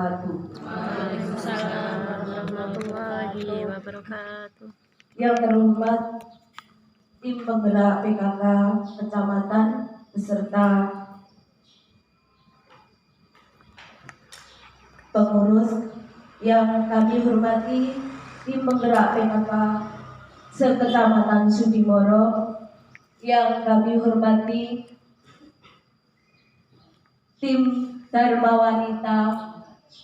wabarakatuh. Waalaikumsalam warahmatullahi wabarakatuh. Yang terhormat tim penggerak PKK Kecamatan beserta pengurus, yang kami hormati tim penggerak PKK se-Kecamatan Sudimoro, yang kami hormati tim Dharma Wanita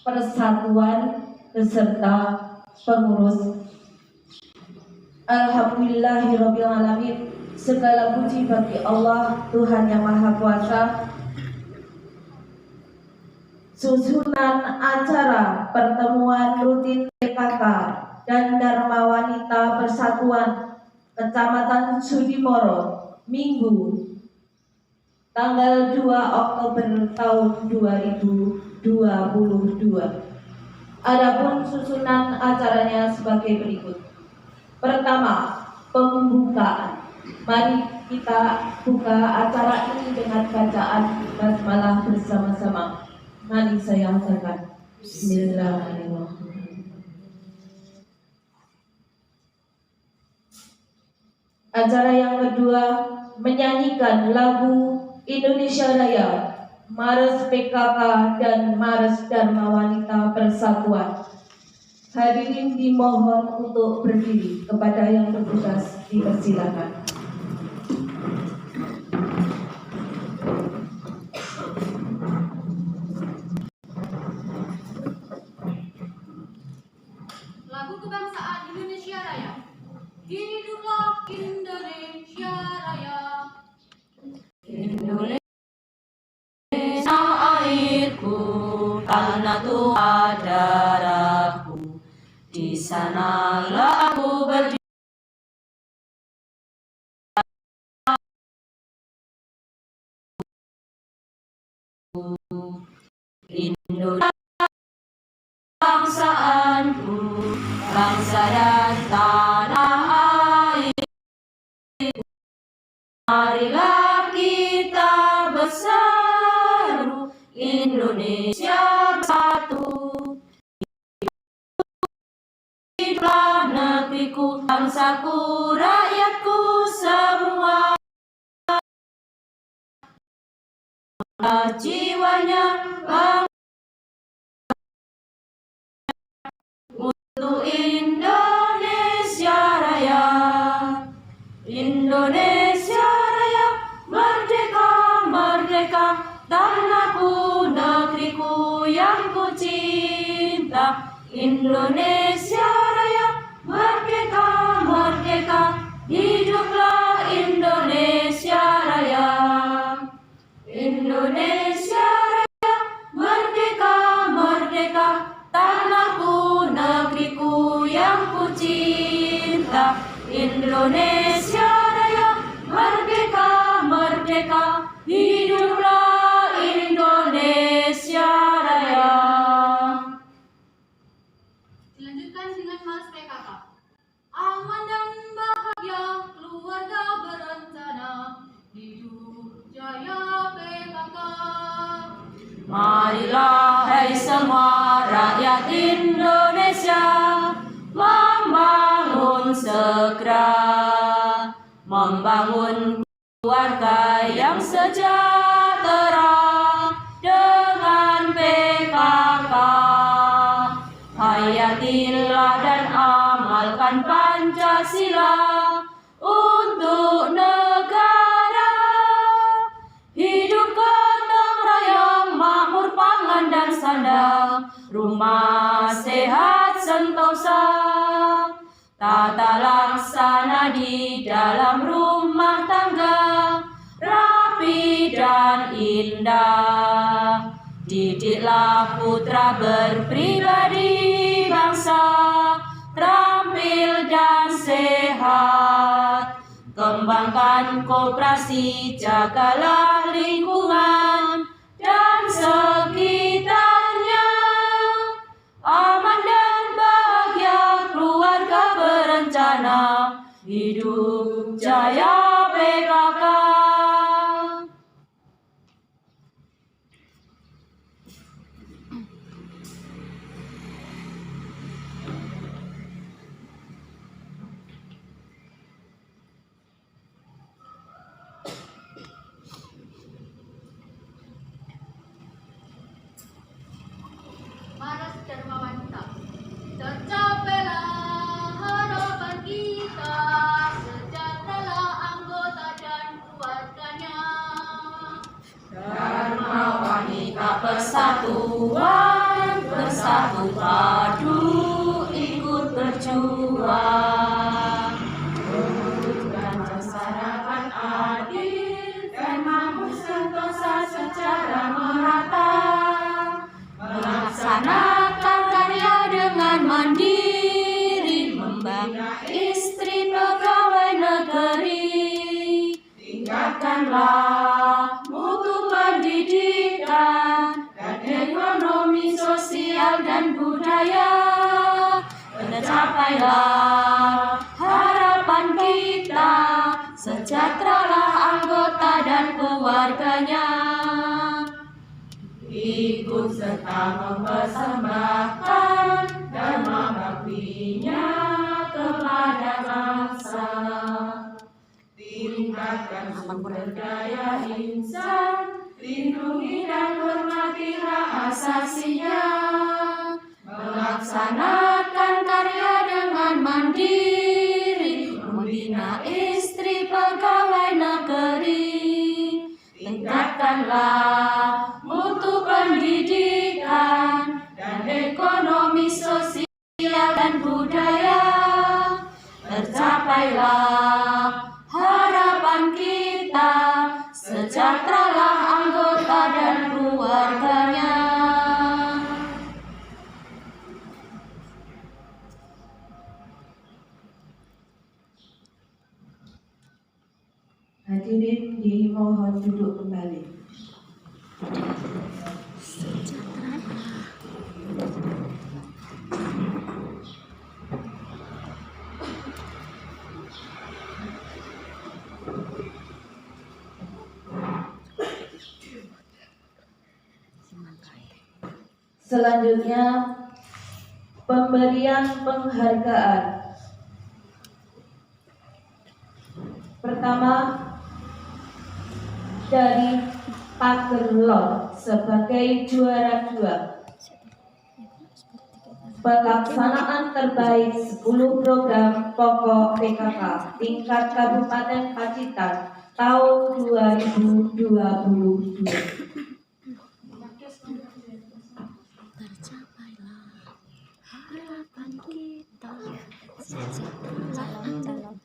Persatuan beserta pengurus. Alhamdulillahirrabbilalamin. Segala puji bagi Allah, Tuhan yang Maha Kuasa. Susunan acara pertemuan rutin PKK dan Dharma Wanita Persatuan Kecamatan Sudimoro Minggu tanggal 2 Oktober tahun 2022. Adapun susunan acaranya sebagai berikut. Pertama, pembukaan. Mari kita buka acara ini dengan bacaan basmalah bersama-sama. Mari saya antarkan. Bismillahirrahmanirrahim. Acara yang kedua, menyanyikan lagu Indonesia Raya, Mars PKK dan Mars Dharma Wanita Persatuan. Hadirin dimohon untuk berdiri, kepada yang bertugas dipersilakan. Lagu kebangsaan Indonesia Raya. Hiduplah Indonesia Raya. Indonesia airku, tanah tua darahku, di sanalah aku berdiri. Indonesia bangsaanku, bangsa dan tanah airku. Marilah kita berseru, Indonesia bersatu. Hiduplah negeriku, bangsaku, rakyatku semua. Jiwanya untuk Indonesia Raya. Indonesia Raya, merdeka, merdeka, tanahku, negeriku yang ku cinta. Indonesia Raya, merdeka, merdeka, hiduplah Indonesia Raya. Indonesia Raya, merdeka, merdeka, tanahku, negeriku yang ku cinta. Indonesia Raya, merdeka, merdeka, hiduplah Indonesia Raya. Dilanjutkan dengan Mars PKK. Aman dan bahagia, keluarga berencana, hidup jaya PKK. Marilah hai semua rakyat Indonesia, membangun segera, membangun keluarga yang sejahtera dengan PKK. Hayatilah dan amalkan Pancasila untuk negara. Hidup gotong royong, makmur pangan dan sandang, rumah sehat sentosa. Tata laksana di dalam rumah tangga, rapi dan indah. Didiklah putra berpribadi bangsa, terampil dan sehat. Kembangkan koperasi, jagalah lingkungan dan sekitarnya. Aman dan bahagia, keluarga berencana, hidup jaya PKK. padu ikut berjuang, mewujudkan masyarakat adil dan mampu sentosa secara merata, melaksanakan karya dengan mandiri, membina istri pegawai negeri, tingkatkanlah mutu pendidikan dan ekonomi sosial dan budaya, tercapailah harapan kita, sejahteralah anggota dan keluarganya, ikut serta mempersembahkan dharma baktinya kepada bangsa, tingkatkan sumber daya insan, lindungi dan hormati hak asasinya, melaksanakan karya dengan mandiri, membina istri pegawai negeri, tingkatkanlah mutu pendidikan dan ekonomi sosial dan budaya, tercapailah harapan kita, sejahteralah anggota dan keluarganya. Hadirin dimohon duduk kembali. Selanjutnya, pemberian penghargaan. Pertama, dari Pagerlor sebagai juara 2. Pelaksanaan terbaik 10 program pokok PKK tingkat Kabupaten Pacitan tahun 2022. Tercapailah harapan kita, sejahteralah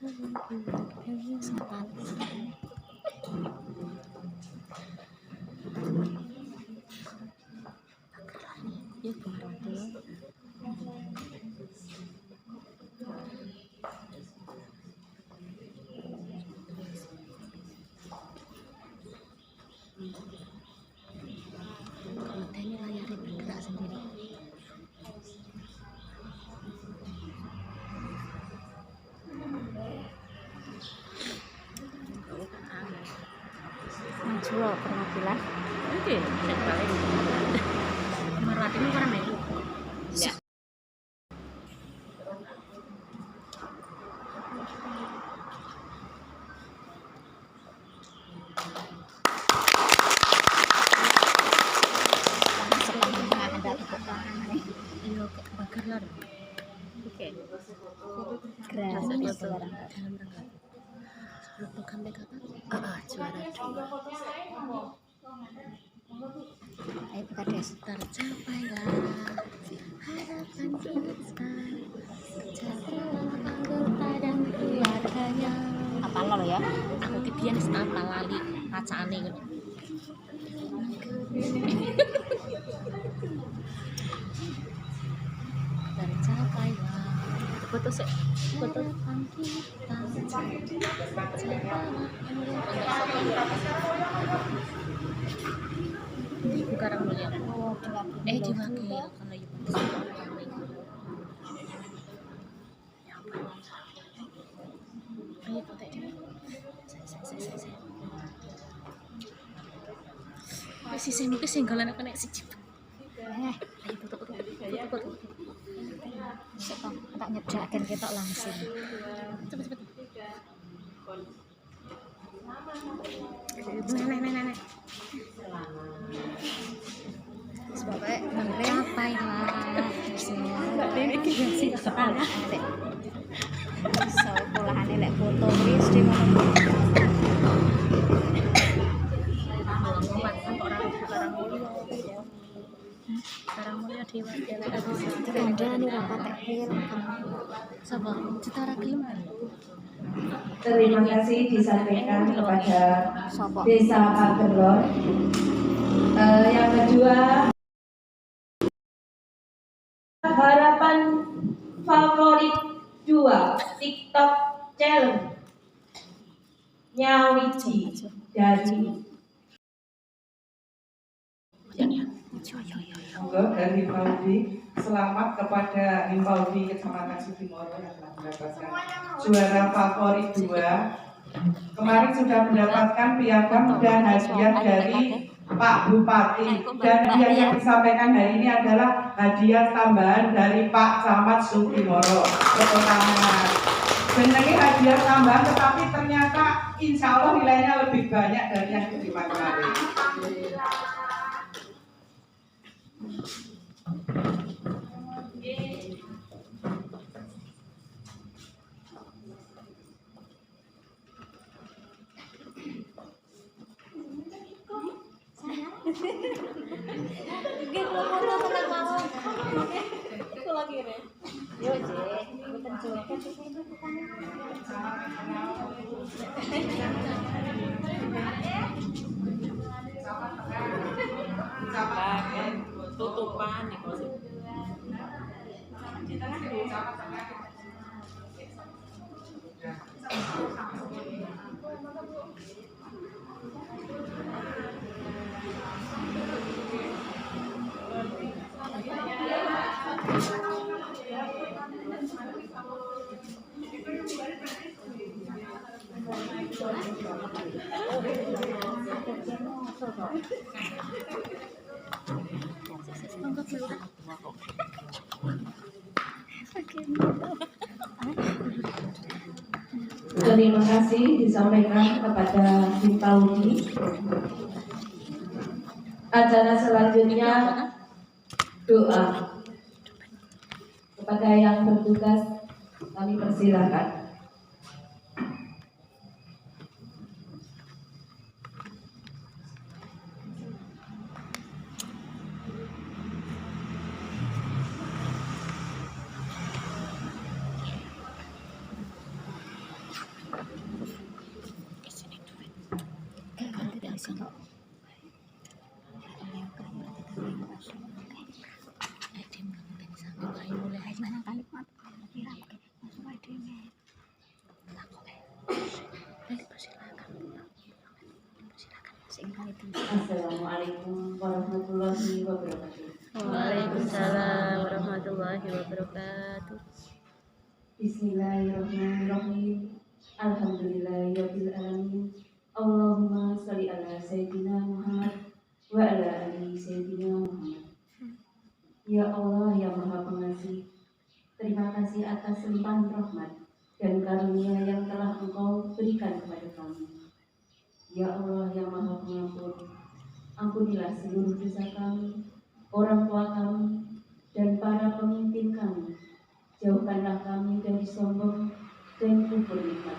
kontennya layarnya bergerak sendiri. Maju perwakilan. Oke, saya balik. Perwakilan orang melu. Ya. Oke. Program PKK juara 2. Ayo PKDS, tercapailah harapan kita, sejahteralah anggota dan keluarganya. Apa lo ya? Aku kibian apa lali macaane ngono. Tercapailah foto sih, foto kita, ibu karang mulia. Diwakil kalau ibu ayo foto ini. Si semu ki singgalan apa nek siji. Ayo foto. Tak nyedakan ketok langsung. Cepet. Nenek. Sebabnya tercapailah semua. Sekolahannya lek foto wis di mana. Sekarang mulia Kandani rapat Sapa? Cetara gelem. Terima kasih disampaikan kepada Sapa? Desa Pagerlor. Yang kedua, harapan favorit 2 TikTok Challenge Nyawiji dari Monggo dari Himpaldi, selamat kepada Himpaldi Kecamatan Sudimoro yang telah mendapatkan juara favorit 2. Kemarin sudah mendapatkan piagam dan hadiah dari Pak Bupati, dan hadiah yang disampaikan hari ini adalah hadiah tambahan dari Pak Camat Sudimoro. Tepuk tangan. Benarnya hadiah tambahan, tetapi ternyata insya Allah nilainya lebih banyak dari yang diterima kemarin. Tutupan nih kalau Terima kasih disampaikan kepada Himpaldi. Acara selanjutnya doa. Kepada yang bertugas kami persilakan. Assalamualaikum warahmatullahi wabarakatuh. Waalaikumsalam warahmatullahi wabarakatuh. Bismillahirrahmanirrahim. Alhamdulillahirabbil alamin. Allahumma shalli ala sayyidina Muhammad wa ala ali sayyidina Muhammad. Ya Allah yang Maha Pengasih, terima kasih atas limpahan rahmat dan karunia yang telah Engkau berikan kepada kami. Ya Allah yang Maha Pengampun, ampunilah seluruh dosa kami, orang tua kami, dan para pemimpin kami. Jauhkanlah kami dari sombong dan kufur nikmat.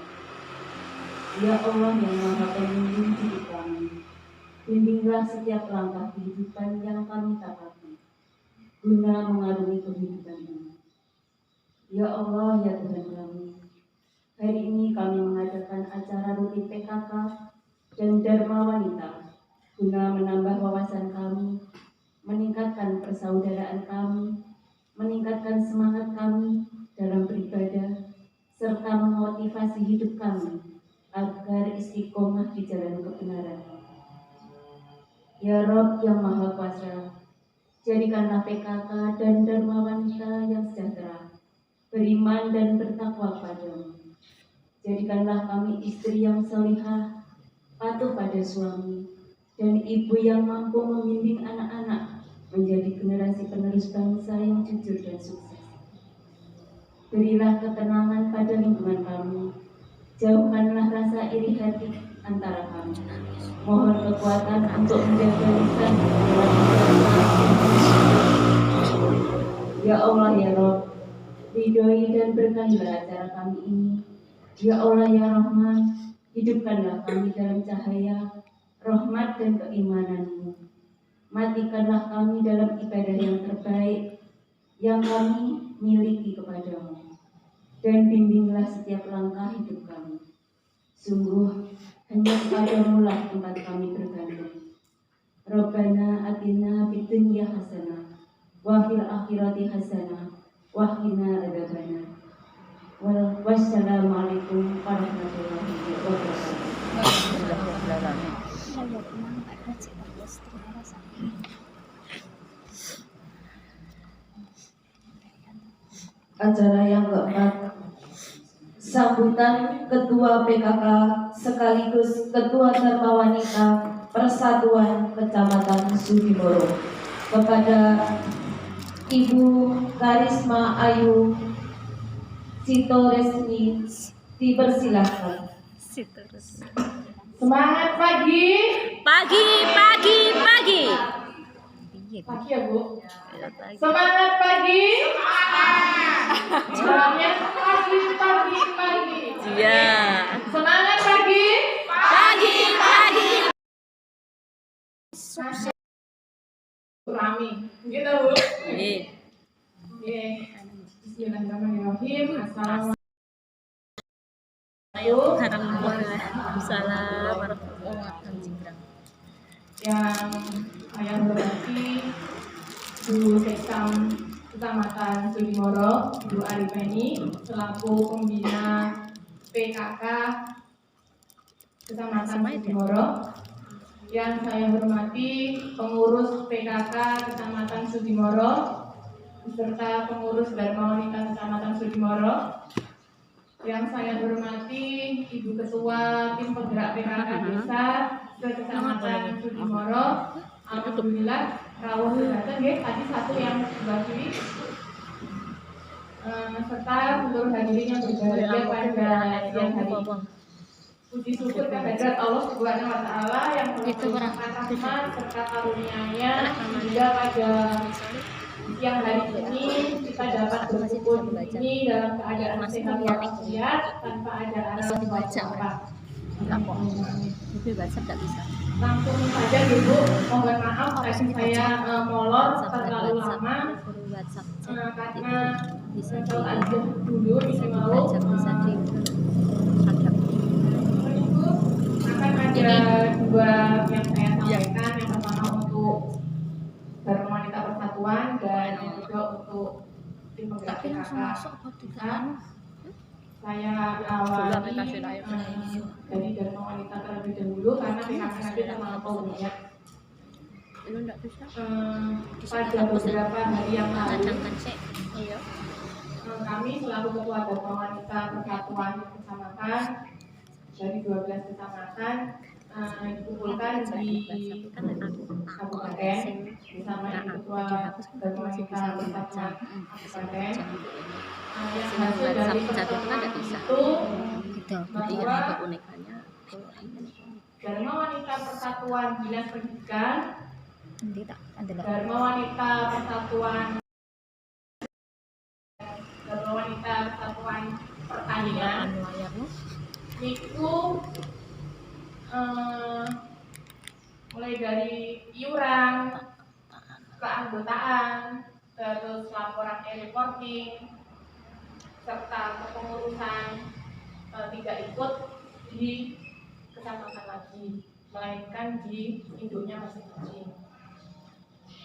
Ya Allah yang Maha Pembimbing hidup kami, bimbinglah setiap langkah kehidupan yang kami tapaki, guna mengarungi kehidupan ini. Ya Allah ya Tuhan kami, hari ini kami mengadakan acara rutin PKK dan Dharma Wanita guna menambah wawasan kami, meningkatkan persaudaraan kami, meningkatkan semangat kami dalam beribadah, serta memotivasi hidup kami agar istiqomah di jalan kebenaran. Ya Rob yang Maha Kuasa, jadikanlah PKK dan Dharma Wanita yang sejahtera, beriman dan bertakwa padamu. Jadikanlah kami istri yang salihah, patuh pada suami, dan ibu yang mampu membimbing anak-anak menjadi generasi penerus bangsa yang jujur dan sukses. Berilah ketenangan pada lingkungan kami, jauhkanlah rasa iri hati antara kami. Mohon kekuatan untuk menjaga lisan. Ya Allah ya Rob, ridhoi dan berkahilah acara kami ini. Ya Allah ya Rahman, hidupkanlah kami dalam cahaya, rahmat dan keimanan-Mu. Matikanlah kami dalam ibadah yang terbaik yang kami miliki kepadamu, dan bimbinglah setiap langkah hidup kami. Sungguh hanya kepadamu lah tempat kami bergantung. Rabbana atina fid dunya hasanah wa fil akhirati hasanah wa qina adzabannar. Wassalamualaikum warahmatullahi wabarakatuh. Acara yang keempat, sambutan Ketua PKK sekaligus Ketua Dharma Wanita Persatuan Kecamatan Sudimoro kepada Ibu Karisma Ayu Sitoresmi dipersilahkan. Semangat pagi. Pagi. Pagi ya Bu. Semangat pagi. Semangat pagi. Iya. Semangat pagi. Rami. Gitu Bu. Iya. Bismillahirrahmanirrahim. Assalamualaikum. Waalaikumsalam warahmatullahi wabarakatuh. Yang saya hormati Bu Sekam Kecamatan Sudimoro, Bu Arifeni, selaku pembina PKK Kecamatan Sudimoro. Yang saya hormati pengurus PKK Kecamatan Sudimoro beserta pengurus Dharma Wanita Kecamatan Sudimoro. Yang saya hormati Ibu Ketua Tim Penggerak PKK Desa Kecamatan Sudimoro. Alhamdulillah rawuh datang nggih tadi satu yang sebelah kiri. Serta seluruh hadirin yang berbahagia pada siang hari. Puji syukur kehadirat Allah Subhanahu wa taala yang telah rahmat serta karunia-Nya hingga pada siang hari ini kita dapat berkumpul di sini dalam keadaan sehat walafiat tanpa ada aral apa. Langsung saja Ibu, mohon maaf tadi saya molor terlalu lama karena kalau aja dulu ini mau akan ada dua yang saya sampaikan. Yang pertama untuk Dharma Wanita Persatuan dan yang kedua untuk tim penggerak PKK. Saya awali dari Dharma Wanita terlebih dahulu karena PKK nanti terlampau banyak. Pada beberapa hari yang lalu kami selaku Ketua Dharma Wanita Persatuan Kecamatan dari 12 kecamatan dikumpulkan di kabupaten bersama Ketua Dharma Wanita Persatuan Kabupaten. Yang hasil dari pertemuan itu bahwa Dharma Wanita Persatuan Dinas Pendidikan, Dharma Wanita Persatuan Pertanian itu mulai dari iuran, keanggotaan, terus laporan e-reporting, serta kepengurusan tidak ikut di kecamatan lagi, melainkan di induknya masing-masing.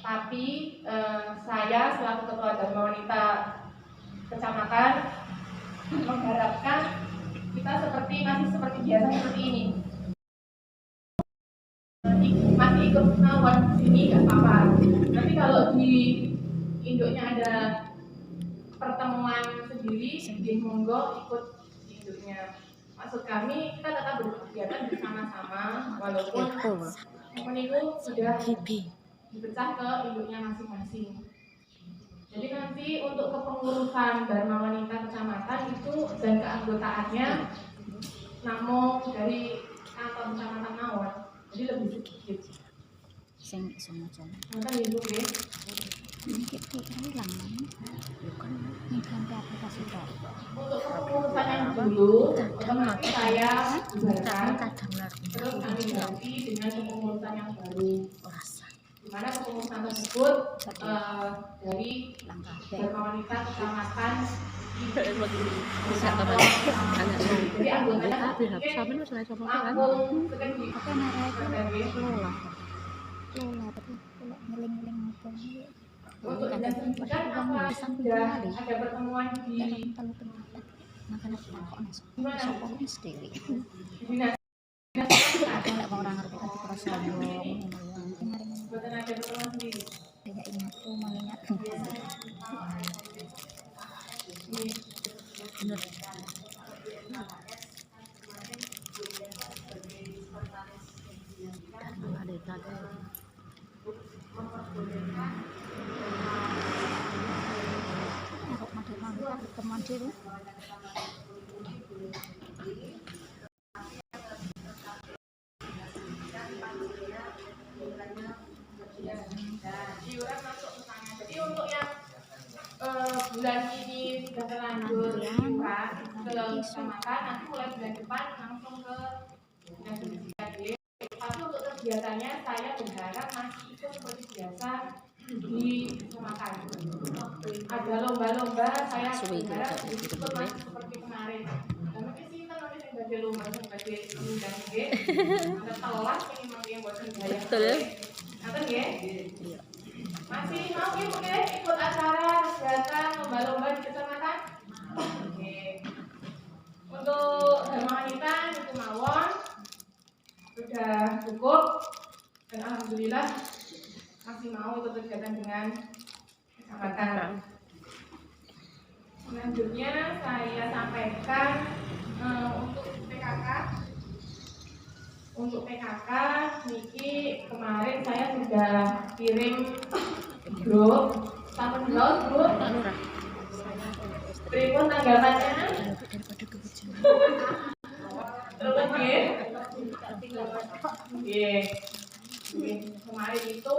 Tapi saya selaku Ketua Dharma Wanita Kecamatan mengharapkan kita masih seperti biasa seperti ini. Masih ikut menawan di sini nggak apa-apa. Nanti kalau di induknya ada pertemuan sendiri, di monggo ikut di induknya. Maksud kami kita tetap berkegiatan bersama-sama walaupun itu sudah dipecah ke induknya masing-masing. Jadi nanti untuk kepengurusan Dharma Wanita Kecamatan itu dan keanggotaannya namun dari kantor kecamatan mawon, jadi lebih sedikit. Nanti ibu ya. Untuk kepengurusan yang dulu, otomatis saya bubarkan, terus kami ganti dengan kepengurusan yang baru. Dimana ikut dari Dharma Wanita Kecamatan. Jadi anggotanya langsung untuk dinas pendidikan apa sudah ada pertemuan di dinas buatan ada pertemuan sendiri. Iuran masuk ke sana. Jadi untuk yang bulan ini sudah terlanjur iuran ke kecamatan, nanti mulai bulan depan langsung ke dinas pendidikan. Tapi untuk kegiatannya saya berharap masih ikut seperti biasa di kecamatan. Ada lomba-lomba, saya berharap ikut masih seperti kemarin. Dan mungkin sih kan nanti sebagai lomba sebagai undang ada telat ini mungkin buat gaya. Nanti ya. Masih mau ya mungkin ikut acara kegiatan lomba-lomba di kecamatan? Oke. Untuk Dharma Wanita itu mawon sudah cukup dan alhamdulillah masih mau ikut kegiatan dengan kecamatan. Selanjutnya saya sampaikan untuk PKK. Untuk PKK, Niki kemarin saya sudah kirim grup, sama grup. Berikut tanggapannya. Kemarin itu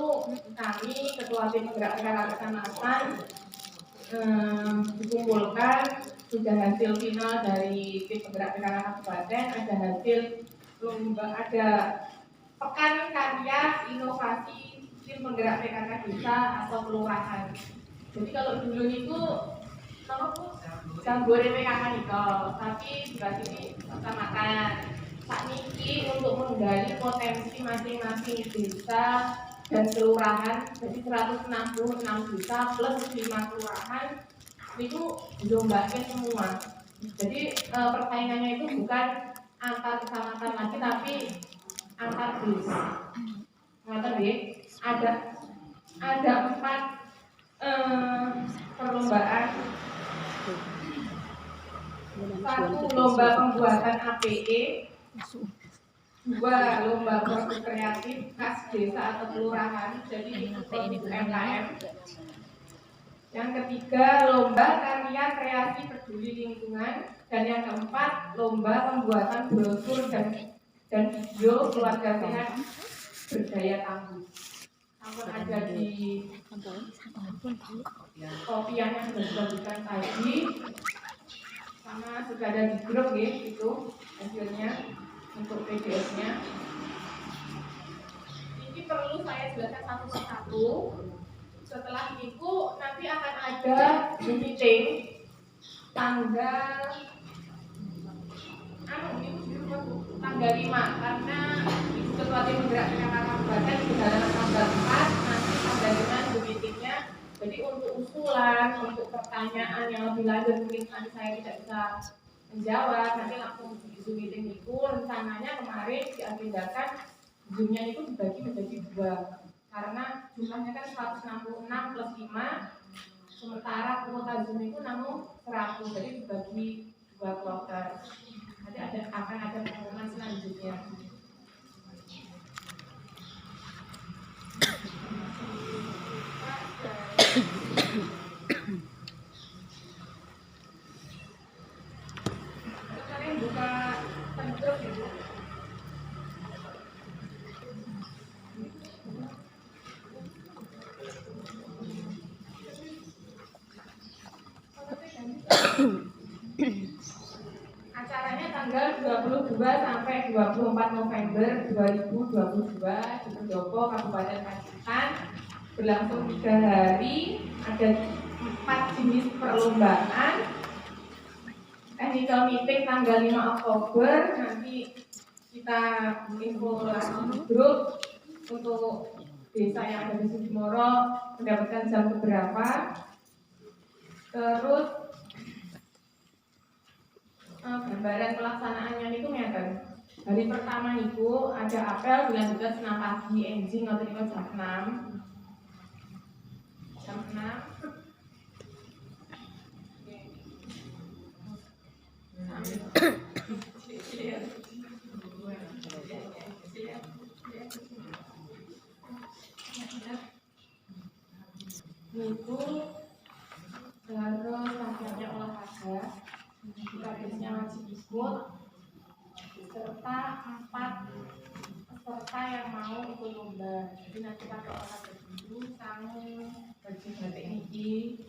kami ketua tim penggerak PKK kecamatan dikumpulkan sudah hasil final dari tim penggerak PKK kabupaten, ada hasil lomba, ada pekan karya inovasi tim penggerak PKK desa atau kelurahan. Jadi kalau dulu itu jambore PKK niko, tapi sebelah sini kecamatan. Saat ini untuk menggali potensi masing-masing desa dan kelurahan, jadi 166 desa plus 5 kelurahan itu dilombakan semua. Jadi persaingannya itu bukan antar kecamatan lagi, tapi antar desa. Ngerti nggih? Ada 4 perlombaan. Satu lomba pembuatan APE, 2 lomba produk kreatif khas desa atau kelurahan, jadi produk UMKM. Yang ketiga lomba karya kreasi peduli lingkungan, dan yang keempat lomba pembuatan brosur dan video keluarga sehat berdaya tangguh. Namun ada di kopian yang sudah disebutkan tadi, sama sudah ada di grup ya, itu hasilnya untuk PDF-nya. Ini perlu saya jelaskan satu persatu. Setelah itu nanti akan ada meeting tanggal 5, karena Ibu Ketua Tim Penggerak PKK Kabupaten sudah dalam tanggal 4, nanti tanggal 5 meetingnya. Jadi untuk usulan, untuk pertanyaan yang lebih lanjut mungkin nanti saya tidak bisa menjawab, nanti langsung di Zoom meeting itu. Rencananya kemarin diagendakan Zoom-nya itu dibagi menjadi 2, karena jumlahnya kan 166 plus 5, sementara kuota Zoom itu namun 100, jadi dibagi 2 kloter. Nanti akan ada pengumuman selanjutnya. Kalian buka penduduk ya, Bu? Acaranya tanggal 22 sampai 24 November 2022 di Pendopo, Kabupaten Pacitan. berlangsung 3 hari, ada 4 jenis perlombaan. Technical meeting tanggal 5 Oktober, nanti kita info lagi grup untuk desa yang ada di Sudimoro mendapatkan jam keberapa. Terus gambaran pelaksanaannya itu ngeten. Hari pertama itu ada apel dilanjutkan senam pagi enjing atau jam 6. Jam 6. Itu terus akhirnya olahraga, habisnya wajib ikut, serta 4 peserta yang mau ikut lomba. Jadi nanti pakai olahraga dulu, sangu, baju batik ini.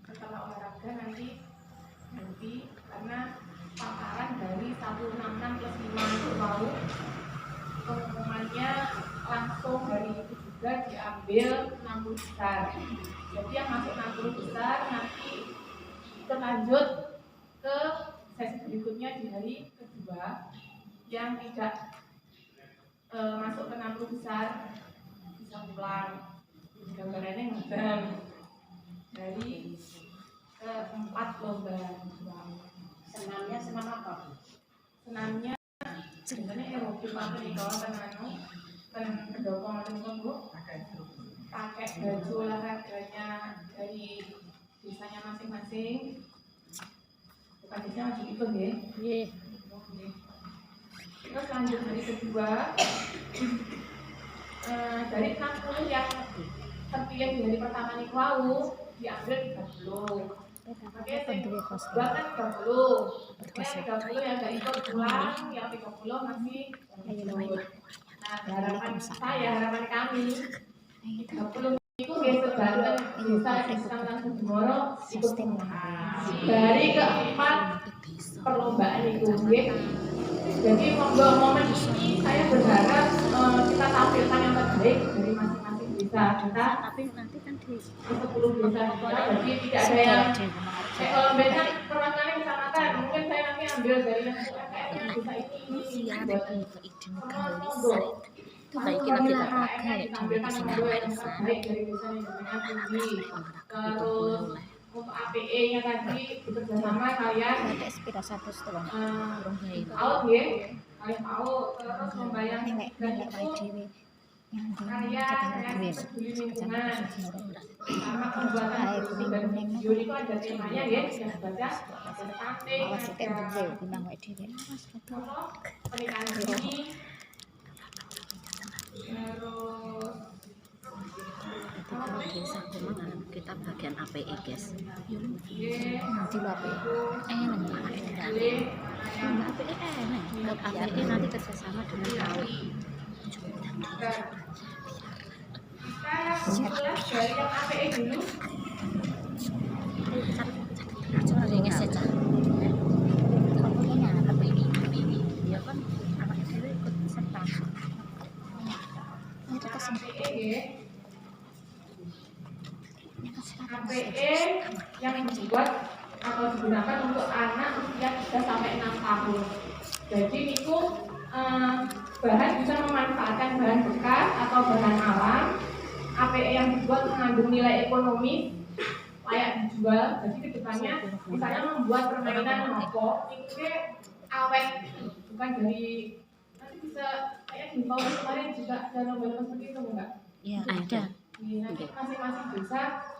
Setelah olahraga nanti karena paparan dari 166 plus 5 itu mau pengumumannya langsung dari itu juga diambil 60 besar. Jadi yang masuk 60 besar nanti kita lanjut ke sesi berikutnya di hari kedua. Yang tidak masuk ke 60 besar bisa pulang. Gambarannya ngedam dari ke-4 lomba. Senamnya senam apa? Senamnya sebenarnya aerobik apa nih kalau kan pendukung Bu pakai baju olahraganya dari desanya masing-masing. Bukan desanya wajib ikut ya. Terus lanjut hari kedua, dari 60 yang terpilih di hari pertama nih diambil 30. Oke, bahkan 30. Yang 30 yang gak ikut pulang, yang 30 masih ikut. Nah, harapan kami 30 itu geser baru desa di Kecamatan Sudimoro ikut dari ke-4 perlombaan itu. Jadi momen ini saya berharap kita tampilkan yang terbaik dari masing-masing desa kita. Tapi nanti kan di 10 desa jadi tidak ada yang kalau beda perwakilan kecamatan mungkin saya nanti ambil dari yang desa ini buat itu baik kita olahraga ya tampilkan yang terbaik dari desa yang namanya tinggi. Terus untuk APE nya tadi bekerjasama kalian out ya, kalian mau terus membayang dan itu karya peduli lingkungan sama pembuatan musik dan video itu ada temanya ya, yang baca stunting, pernikahan dini, terus kita bagian APE guys. Nanti lo APE APE nanti kerjasama dengan KAU. Kita dari yang APE dulu. Soalnya saja. Pokoknya APE dia kan anak dulu ikut serta. Itu APE yang dibuat atau digunakan untuk anak usia 3 sampai 6 tahun. Jadi itu bahan bisa memanfaatkan bahan bekas atau bahan alam. APE yang dibuat mengandung nilai ekonomis layak dijual. Jadi kedepannya misalnya membuat permainan rokok itu awet, bukan dari nanti bisa kayak di bawah kemarin juga ada lomba seperti itu enggak? Iya ada. Nanti masing-masing desa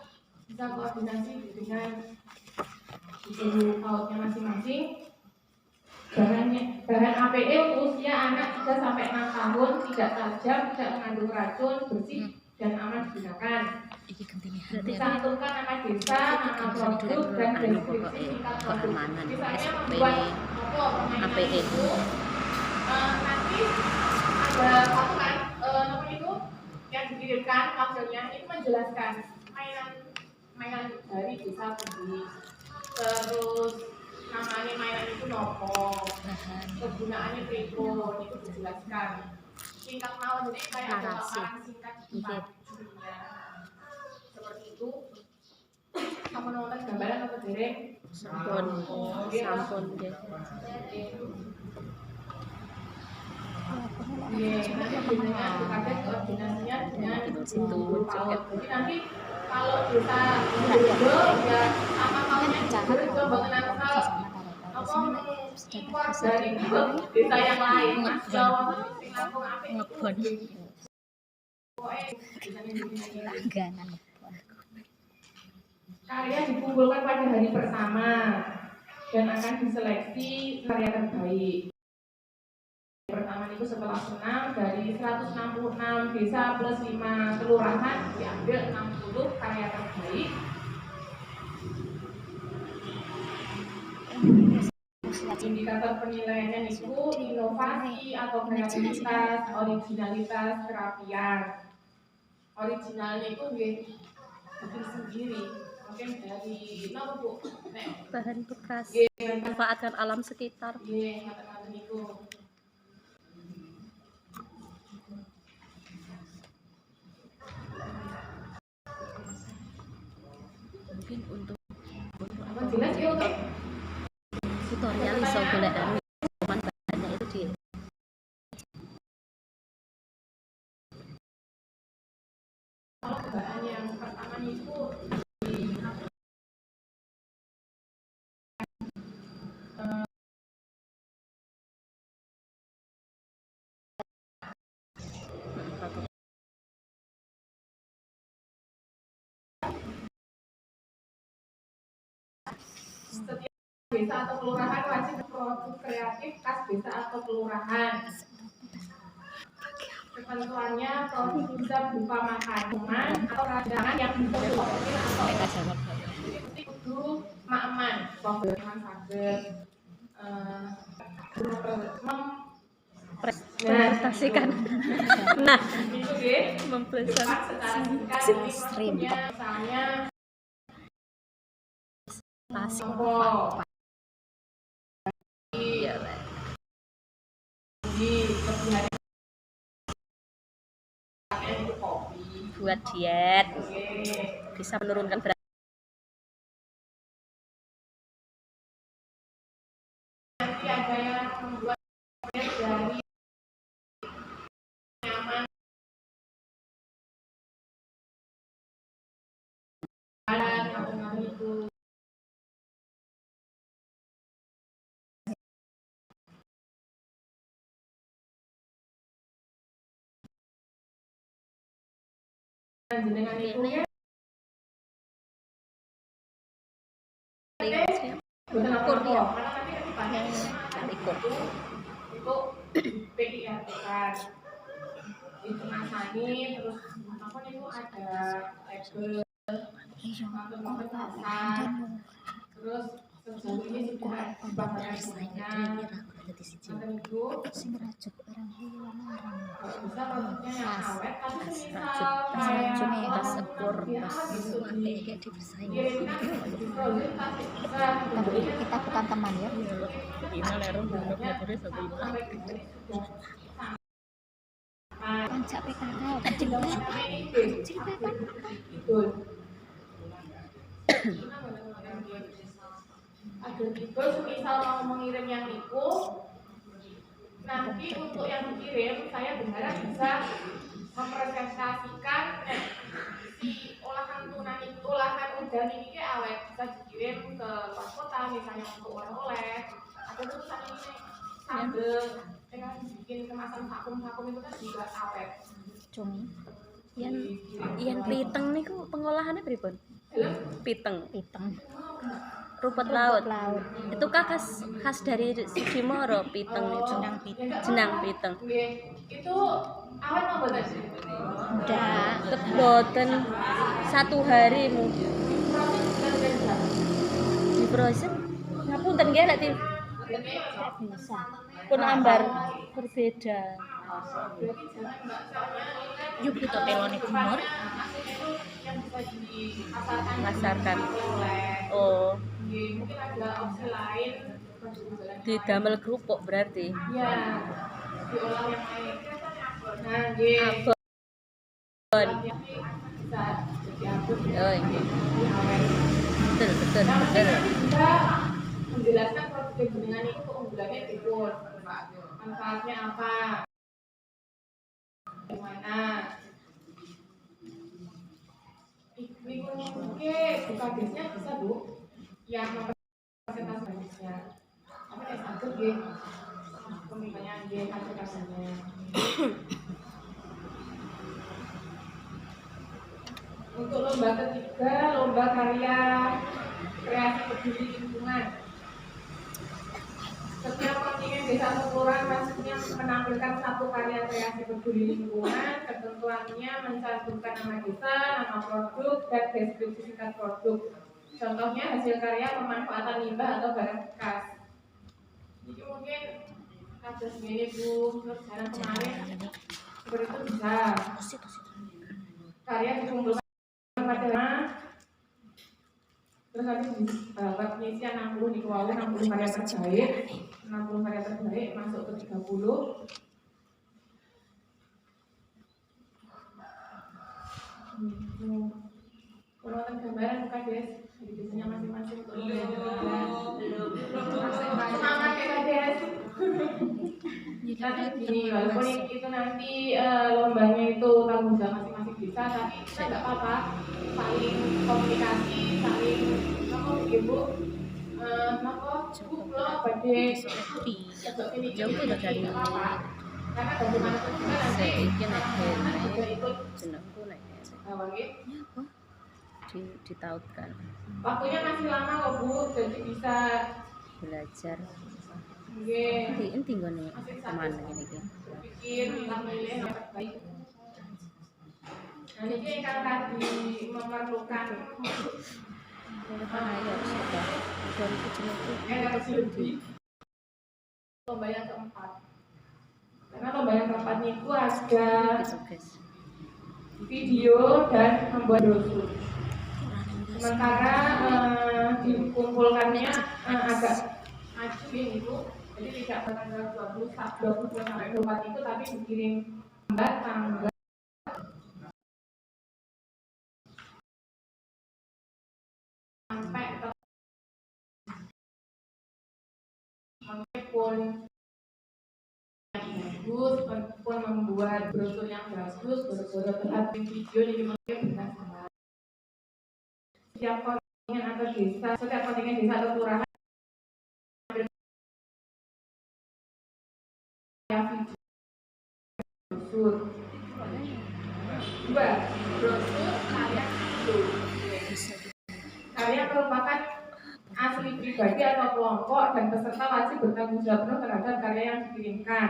bisa koordinasi dengan ibu pautnya masing-masing. Bahan APE untuk usia anak 3 sampai 6 tahun, tidak tajam, tidak mengandung racun, bersih dan aman digunakan. Dicantumkan nama desa, nama produk dan deskripsi tingkat produk. Misalnya membuat permainan itu nanti ada satu kan nomor itu yang dikirimkan hasilnya itu menjelaskan mainan dari desa sendiri. Terus namanya mainan itu nopo, kegunaannya pripun itu dijelaskan. Singkat mawon jadi kayak ada paparan singkat di bajunya. dereng Sampun. Sampun nggih. Nanti jenengan dipakai koordinasinya dengan Situ PAUD. Jadi nanti kalau desa Bodo ya sama kalnya Bodo mboten asal apa impor dari desa yang lain. Mas Jawa sing langsung apik Ngebon. Langganan. Karya dikumpulkan pada hari pertama dan akan diseleksi karya terbaik. Pertama itu setelah senam dari 166 desa plus 5 kelurahan diambil 60 karya terbaik. Indikator penilaiannya itu inovasi atau kreativitas, originalitas, kerapian. Originalnya itu bikin sendiri, mungkin dari Bu? Bahan bekas. Manfaatkan alam sekitar. Kata-kata itu. Mungkin untuk Jelas ya untuk tutorial iso golek cuman bahannya itu di kalau bahan yang pertama itu setiap desa atau kelurahan wajib produk kreatif khas desa atau kelurahan. Ketentuannya produk bisa berupa makanan atau rajangan yang bisa dipakai atau kudu makman, pemberan sager, presentasikan. Nah, itu deh. mempresentasikan Misalnya nasi apa? ya Di kebutuhan itu kopi. buat diet Oke. bisa menurunkan berat. Nanti ada yang membuat dari nyaman atau itu. Jenengan itu ya bukan apa-apa, karena nanti banyak itu PIRT kan itu masani terus apa itu ada label terus sejauh ini sudah dibanggakan semuanya nanti itu bisa produknya yang awet tapi misal kayak tas sepur ya tas gitu kayak dibersaing Kita bukan teman ya. Pancak PKK, kecil banget. Ada tipe misal mau mengirim yang itu nanti untuk yang dikirim saya berharap bisa mempresentasikan si olahan tuna itu olahan udang ini awet bisa dikirim ke luar kota misalnya untuk oleh-oleh ada tulisan ini sambel dengan bikin kemasan vakum itu kan juga awet Cumi, yang piteng niku pengolahannya pripun? Piteng piteng, rumput laut. laut, Itu kah khas dari Sudimoro piteng itu. Jenang piteng. itu awet apa betul sih? udah Keboten 1 hari mungkin di frozen. Ngapunten nggih lek bisa. pun ambar berbeda. Yuk kita teloni kumur. Masarkan. Oh, Mungkin ada opsi lain didamel kerupuk berarti. ya diolah yang lain nah gitu Abon. bisa jadi abon Oh, iya. awet Betul. Yang penting nanti bisa menjelaskan produk jenengan itu keunggulannya dipun, manfaatnya apa, gimana. Oke, buka biasanya bisa Bu, yang mempresentasi bisnisnya. Tapi yang satu dia pemilihannya dia aplikasinya. Untuk lomba ketiga, lomba karya kreasi peduli lingkungan. Setiap kontingen desa atau kelurahan pastinya menampilkan satu karya kreasi peduli lingkungan. Ketentuannya mencantumkan nama desa, nama produk, dan deskripsi singkat produk. Contohnya hasil karya pemanfaatan limbah atau barang bekas. Jadi mungkin ada segini Bu, terus jalan kemarin seperti itu bisa. Karya dikumpulkan pada terus nanti pengisian 60 di bawah 60 karya terbaik, 60 karya terbaik masuk ke 30. Kalau gambaran bukan Des, jadi biasanya masing-masing untuk semangat ya Des. Nanti gini, walaupun itu nanti lombanya itu tanggung jawab masing-masing desa, tapi kita nggak apa-apa saling komunikasi, saling ibu lo pada jauh udah dari apa karena bagaimanapun juga nanti juga ikut jenengku naik ditautkan waktunya masih lama kok Bu, jadi bisa belajar di inti gue nih kemana ini bikin milih yang terbaik. Nah ini kan tadi memerlukan ayo sudah 2017 lomba yang keempat. Karena lomba yang keempat itu ada video dan membuat brosur. Sementara dikumpulkannya agak maju ini Bu. Jadi tidak tanggal 20 sampai 24 itu, tapi dikirim lambat tanggal sampai pun bagus, pun membuat brosur yang bagus, brosur terlihat video jadi mungkin bukan sama. Setiap kontingen atau desa, setiap kontingen desa atau kelurahan brosur. Dua, brosur karya video. Karya merupakan asli pribadi atau kelompok dan peserta wajib bertanggung jawab penuh terhadap karya yang dikirimkan.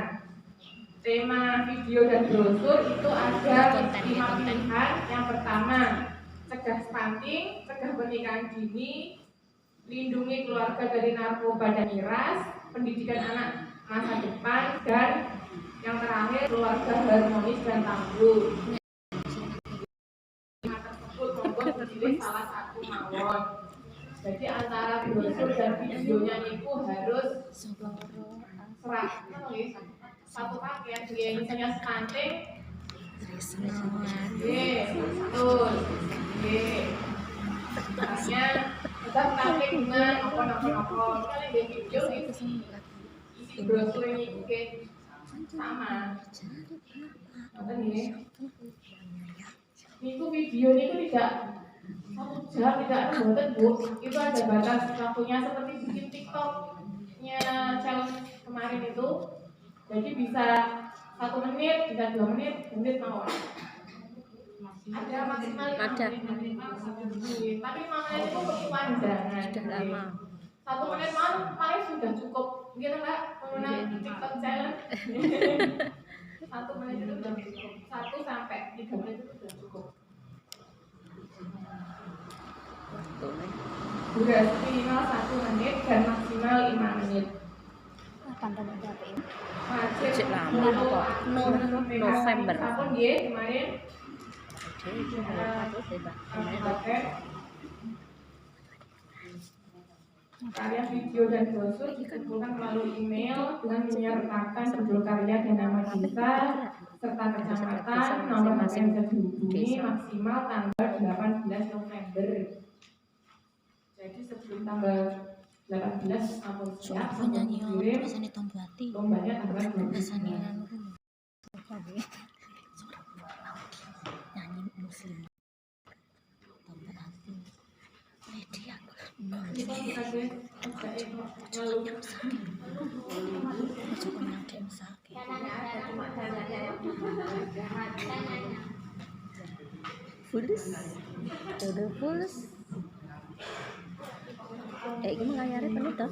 Tema video dan brosur itu ada 5 pilihan. Yang pertama, cegah stunting, cegah pernikahan dini, lindungi keluarga dari narkoba dan miras, pendidikan anak masa depan, dan yang terakhir keluarga harmonis dan tangguh. Tersebut membuat memilih salah satu mawon. Jadi antara brosur dan videonya itu harus serak, satu paket. Dia misalnya stunting, betul, misalnya kita stunting dengan apa-apa. Kalian di video isi brosur ini sama. Itu video itu tidak 1 jam, tidak terbatas Bu. Itu ada batas waktunya seperti bikin TikToknya challenge kemarin itu. Jadi bisa 1 menit, bisa 2 menit, mau. Ada maksimal 5 menit. Tapi 5 menit itu kepanjangan. sudah lama 1 menit paling sudah cukup. Gitu Mbak, pengguna TikTok challenge. 1 menit itu sudah cukup. 1 sampai 3 menit itu sudah cukup. Durasi minimal 1 menit dan maksimal 5 menit. Cek lama kok November Tahun dia kemarin karya video dan brosur dikumpulkan melalui email dengan menyertakan judul karya dan nama desa serta kecamatan, nomor HP yang bisa dihubungi, maksimal tanggal 18 November. Jadi Jadi sebelum tanggal 18 Agustus Soalnya sebelum nyanyi dikirim, rasanya tombol hati. lombanya tanggal 20. Rasanya anu nyanyi muslim. Tombol hati. Media. Kita kasih ngeluh. Cukup yang dia sakit. Fulus. Udah fulus. Iki mengayari penutup.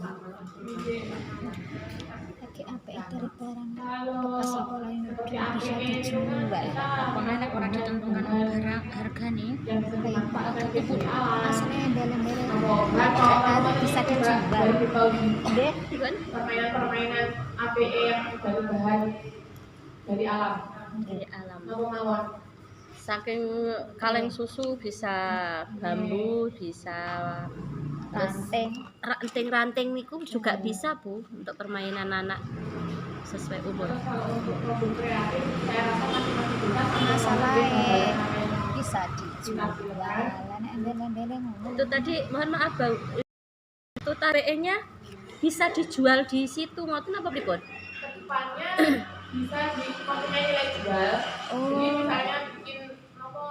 Lagi apa dari barang Kalau kasih pola yang seperti bisa APE dijual. Pokoknya nek ora ditentukan barang harga nih. yang sering Kayak Pak pakai Oto itu PCA, aslinya embel-embel atau bisa dijual. Deh, permainan-permainan APE yang dari bahan dari alam. Dari alam. Mawon-mawon. Saking kaleng susu bisa bambu, bisa ranting. ranting-ranting niku juga bisa Bu untuk permainan anak sesuai umur. Terus kalau untuk produk kreatif, saya rasa masih bisa sama Masalahnya bisa dijual. Nek embel-embel Itu tadi mohon maaf Bang. Itu tariknya bisa dijual di situ ngoten apa pripun? kedepannya bisa dipakai nilai jual. Jadi misalnya bikin apa?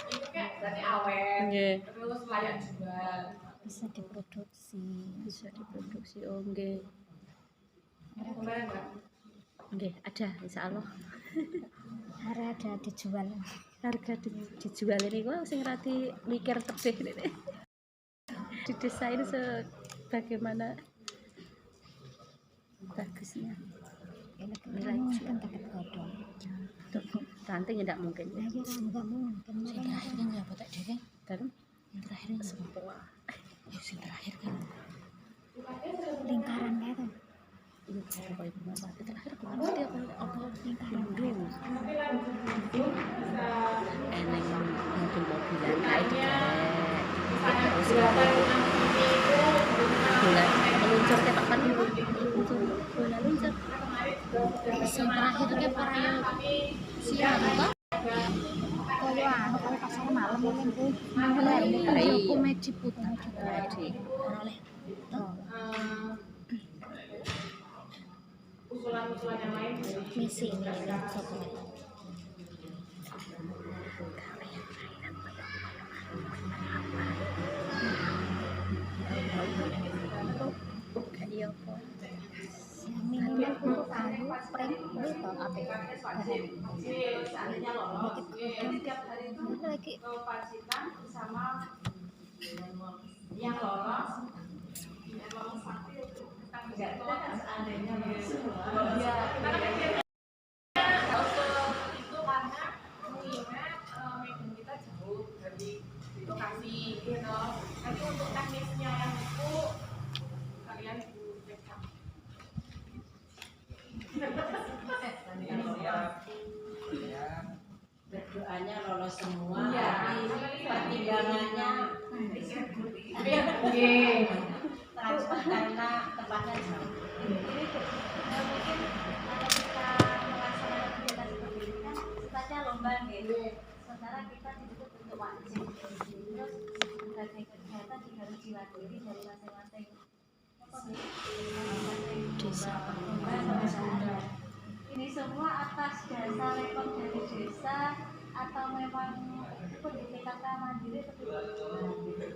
Itu kayak berarti awet. Nggih. Terus layak jual. bisa diproduksi. Bisa diproduksi. Oh nggih. Kemarin enggak? Nggih, ada insyaallah. Ada dijual. Harga dijual ini kok sing rati mikir tebih ini. Didesain sebagaimana bagusnya. Nilai jual pakai kodong. Ranting tidak mungkin. Ya enggak mungkin. Yang terakhir kan ya botak dhewe. Dan Yang terakhir kan semua ya yang terakhir kan lingkaran kayak tuh. itu kayak gimana? Terakhir aku ngerti apa Lingkaran. dulu. Nanti lanjut itu bisa Eneng mobil-mobilan kayak dikerek. misalnya bulan ini itu Bulan meluncur kayak papan bola luncur. Yang terakhir kan para siang apa? Kalau kalau pasar malam ini Bu. Hari komedi putar. Jadi Oleh usulan-usulan yang lain misi ini satu. iya kok. Minimal untuk anu prank itu apa? seandainya lolos tiap hari itu Lagi kewajiban bersama yang lolos emang pasti kita nggak kan seandainya lolos ya kita kan itu karena mengingat medan kita jauh dari lokasi gitu nanti untuk teknisnya yang itu kalian cek berdoanya lolos semua, Iya. tapi pertimbangannya Oke. transfer karena tempatnya jauh. Mungkin kalau kita melaksanakan kegiatan seperti ini kan sifatnya lomba gitu. Sementara kita dituntut untuk wajib. Terus berbagai kegiatan juga harus diwakili dari masing-masing desa. Ini semua atas dasar rekor dari desa atau memang ikut di PKK mandiri atau tidak?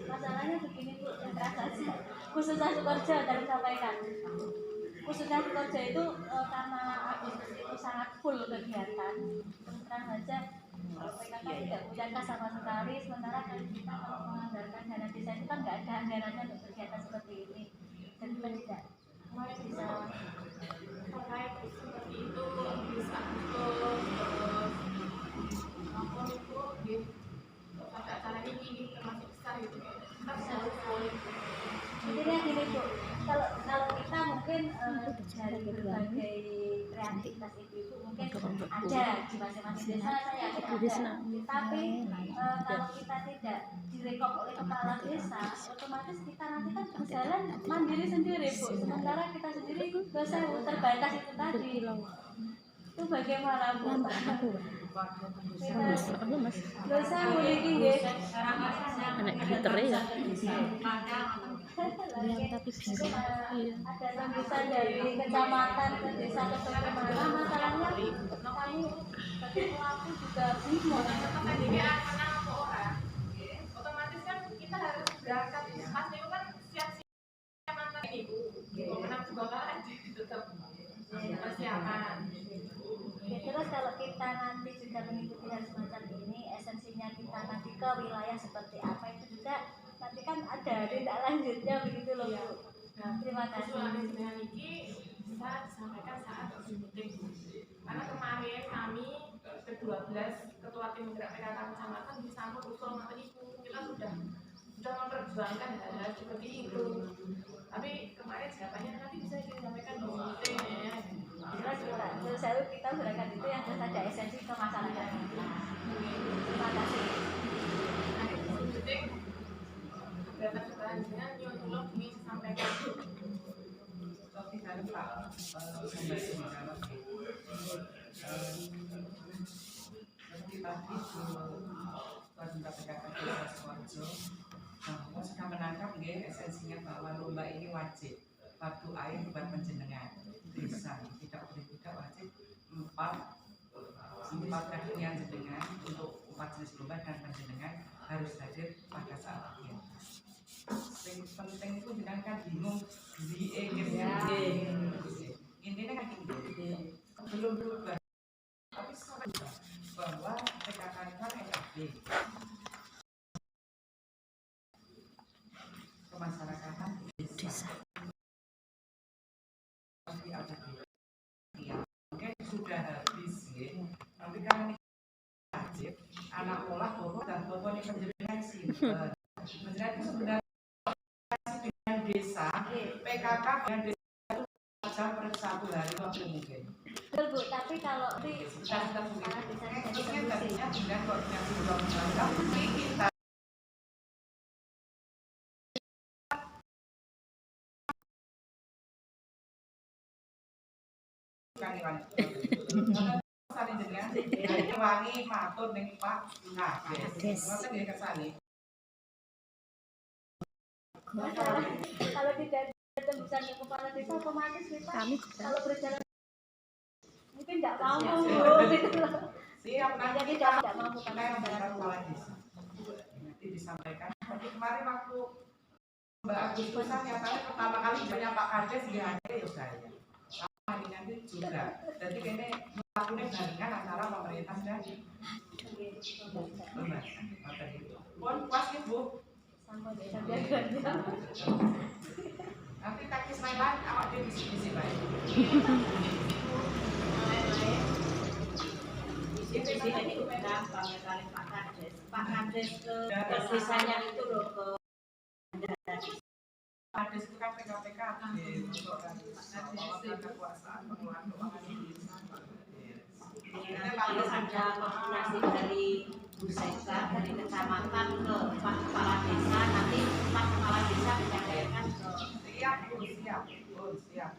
Masalahnya begini Bu, yang saja khususnya Sukoharjo tadi sampaikan. Khususnya Sukoharjo itu karena Agustus itu sangat full kegiatan. Terus terang saja PKK tidak punya kas sama sekali. Sementara kita kalau menganggarkan dana desa itu kan nggak ada anggarannya untuk kegiatan seperti ini. Dan kita tidak bisa terkait seperti itu bisa terus maupun itu di acara ini termasuk besar gitu kita bisa full intinya gini Bu, kalau kita mungkin dari berbagai kreativitas ibu-ibu mungkin ada di masing-masing desa saya yakin ada, tapi kalau kita tidak direkom oleh kepala desa otomatis kita nanti kan berjalan mandiri sendiri Bu, sementara kita sendiri dosa terbatas itu tadi itu bagaimana Bu? Dosa memiliki Anak glitternya ya. yang tapi bisa iya ada tembusan dari kecamatan ke desa ke mana, masalahnya kami sebagai pelaku juga bingung. Pertandingan menang apa orang, otomatis kan kita harus berangkat pas itu kan siap-siap mantan ibu, mau menang juga kalah tetap persiapan. Ya, terus kalau kita nanti juga mengikuti hal semacam ini, esensinya kita nanti ke wilayah seperti apa itu juga nanti kan ada tindak lanjutnya begitu loh Bu. Terima kasih. Usulan dengan ini bisa disampaikan saat meeting. Karena kemarin kami ke-12 ketua tim gerak PKK kecamatan disambut usul materi ibu, kita sudah memperjuangkan hal-hal seperti itu. Tapi kemarin jawabannya nanti bisa disampaikan di meeting ya. Jelas terus kita berikan itu yang terus ada esensi ke masyarakat. Terima kasih. Meeting berapa selanjutnya nyuruh ini disampaikan. Tapi kan Pak, seperti tadi Ketua PKK Desa Sukoharjo bahwa sudah menangkap esensinya bahwa lomba ini wajib waktu air buat penjenengan desa, tidak boleh tidak wajib empat kakinya jenengan untuk 4 jenis lomba dan penjenengan harus hadir pada saat akhir. Yang penting itu jenengan kan bingung intinya kan ini belum berubah, tapi sekarang bahwa PKK kan NKB kemasyarakatan desa pasti ada ya, mungkin sudah habis ya. Tapi kan wajib anak olah pokok dan pokok ini penjelasan simpen penjelasan itu sebenarnya dengan desa PKK dengan desa itu jam per 1 hari waktu mungkin. Betul Bu, tapi kalau di Kita terusnya tadinya dengan koordinasi undang-undang kita saling dengan wangi matur ning Pak Kades. Ngoten nggih kersane. kalau tidak ada tembusan ke kepala desa otomatis kita kalau berjalan mungkin tidak mampu gitu loh. Siap nanti Jadi kita tidak mampu kita yang kepala desa. Nanti disampaikan. Tapi kemarin waktu Mbak Agustusan yang pertama kali banyak Pak Kades dia ada ya saya. Sama nanti juga. Jadi ini melakukan jaringan antara pemerintah dan lembaga. Pun puas nih Bu. Sampai desa biasa. Nanti kaki Sailan awak dia bisi-bisi baik. Di sini itu gampang ya kali Pak Kades. Pak Kades ke desanya itu loh ke Kades itu kan PKPK untuk kekuasaan pengelolaan keuangan ini. harus ada koordinasi dari Bu Sekda dari kecamatan ke Pak Kepala Desa, nanti Pak Kepala Desa menyampaikan ke Siap, Bu, siap.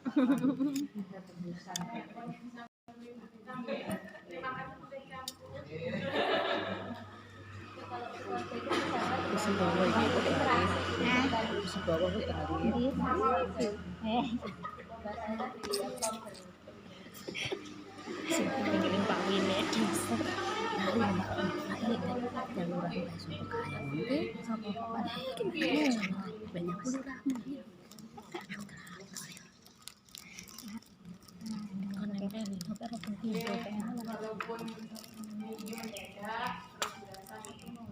Sing Pak Wine desa. Dan lurah nggak suka kaya mungkin sama bapak banyak lurahmu ya. Koneknya nih, apa rokok pintu Walaupun ini mendadak, biasa menantang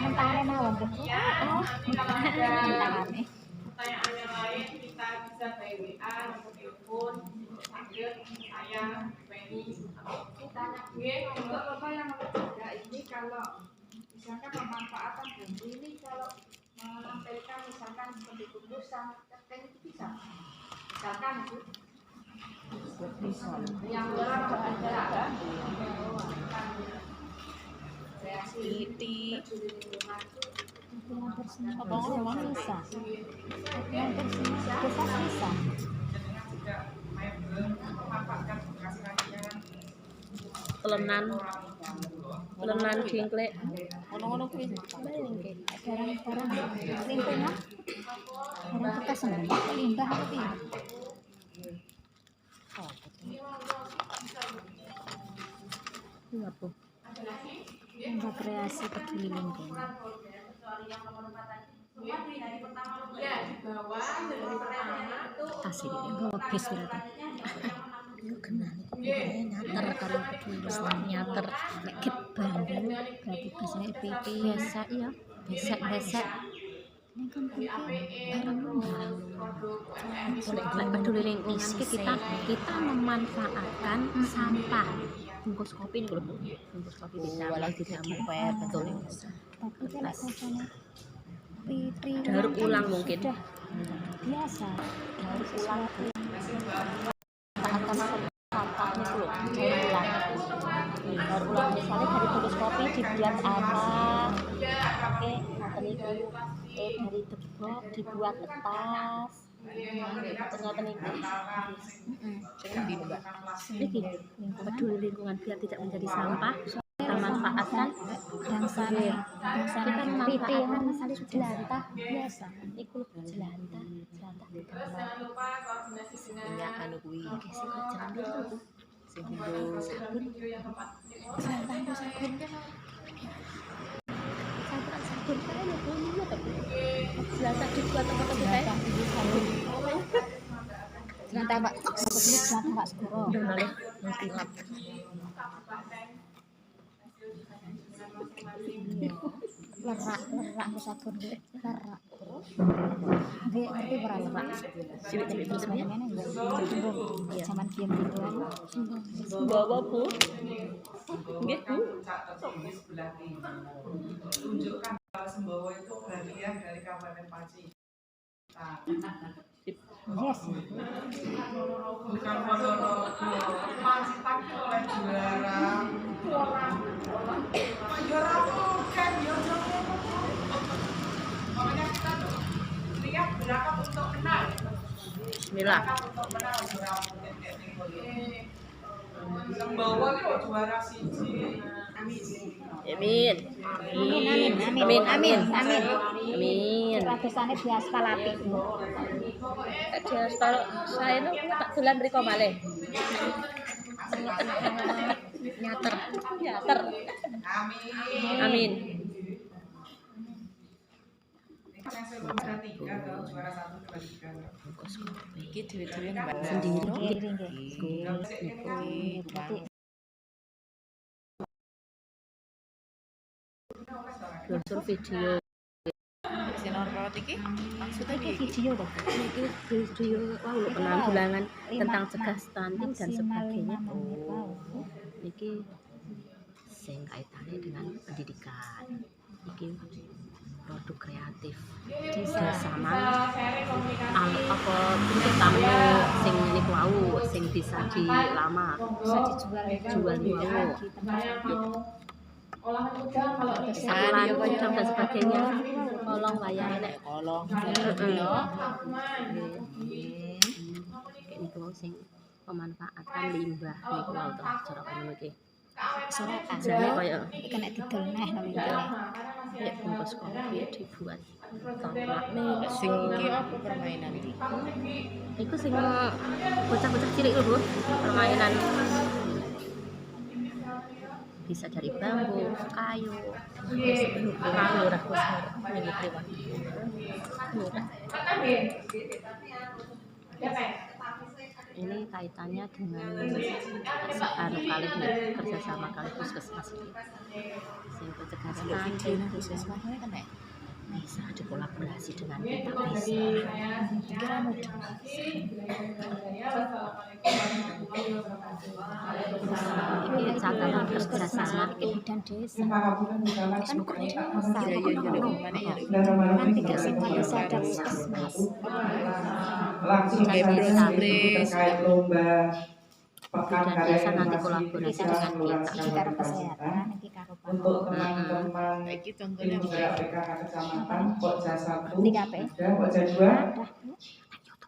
mentah mawon Bu. pertanyaan yang lain kita bisa by WA atau telepon, panggil saya, Bapak yang Ya ini kalau misalkan pemanfaatan bambu ini kalau menampilkan misalkan seperti kukusan, cerpen itu bisa. Misalkan itu yang orang ada kreasi Apa ngomong sisa? Sisa. Dengan juga memanfaatkan bekas kakinya. Telenan jengklek. Ngono-ngono kuwi. Barang-barang lingkungan. Barang bekas limbah apa piye? Iya, Bu. Limbah kreasi peduli lingkungan. Ya, di bawah dari pertama itu Asik ini bis berarti. Yo kenal iku nyater karo peduli nyater nek get bandu berarti biasanya PP biasa iya besek ini kan barang Oleh peduli lingkungan kita memanfaatkan sampah bungkus kopi nih loh, Bu. Bungkus kopi bisa Pet betul. tapi kalau rasanya PP daur ulang mungkin. sudah biasa daur ulang Atas sampah itu loh, daur ulang. Daur ulang misalnya dari bungkus kopi dibuat apa? Oke, dari debok dibuat tas. Ternyata nih, ini peduli lingkungan biar tidak menjadi sampah. Kita manfaatkan dan sana kita PP yang memanfaatkan misalnya jelantah biasa iku jelantah terus jangan lupa koordinasi dengan Anu kuwi. oke sih kok jangan dulu Sing dienggo video yang tepat. jelantah itu sabun sabun kan ya punya tapi jelantah dibuat apa tuh kayak jelantah Pak jelantah Pak Segoro tilap lerak sabun lerak dia ngerti ora lerak cilik-cilik terus sebenarnya mana zaman game gituan bawa Bu nggih Bu Di sebelah kiri. Tunjukkan bahwa Sembowo itu bagian dari Kabupaten Paci. yes Bukan Ponorogo. Paci tapi oleh juara. Juara bukan, makanya kita tuh lihat berapa untuk menang. bismillah Untuk menang juara mungkin kayak ini. Sembowo itu juara siji. amin amin ratusane diaspal apik kalau saya itu tak dolan mriko malih nyater amin Juara 3 atau juara 1, 2, 3. Iki dhewe-dhewe mbak sendiri berarti brosur video Sinorot iki maksudnya itu iki video deh ini video penanggulangan tentang cegah stunting dan sebagainya iki sing kaitannya dengan pendidikan iki produk kreatif bersama apa bentuk tamu sing niku wau sing bisa dilamar bisa dijual jual Olahan udang kalau di satuan udang dan sebagainya kolong wayahe nek kolong kayak niku sing pemanfaatan limbah niku wau to cara ngono iki sorokan jane kaya kena didol neh namanya kayak bungkus kopi dibuat tongklak sing iki apa permainan iki iku sing bocah-bocah cilik lho Bu permainan bisa dari bambu, kayu, lurah ini kaitannya dengan anu kali kerjasama kali puskesmas sing pencegahan stunting puskesmasnya kan bisa dikolaborasi dengan Oke, kita cukup bisa. dari saya sekian. Terima kasih. Wassalamualaikum warahmatullahi wabarakatuh. Waalaikumsalam. Ini catatan kerjasama IP dan desa. Terima kasih kan misalnya Wis nuker kita usah Iya, iya, iya, ngono. gimana ya? Kan tiga simpatisan dan puskesmas. langsung Kayak saja Broslis. terkait lomba pekan Dan karya desa nanti inovasi kolaborasi desa dengan kelurahan kita. Iki Kecamatan karo Pacitan. kesehatan, iki karo Untuk teman-teman Kayak gitu tim contohnya penggerak PKK kecamatan Pokja 1 Di KPS. ada, Pokja 2 Ada.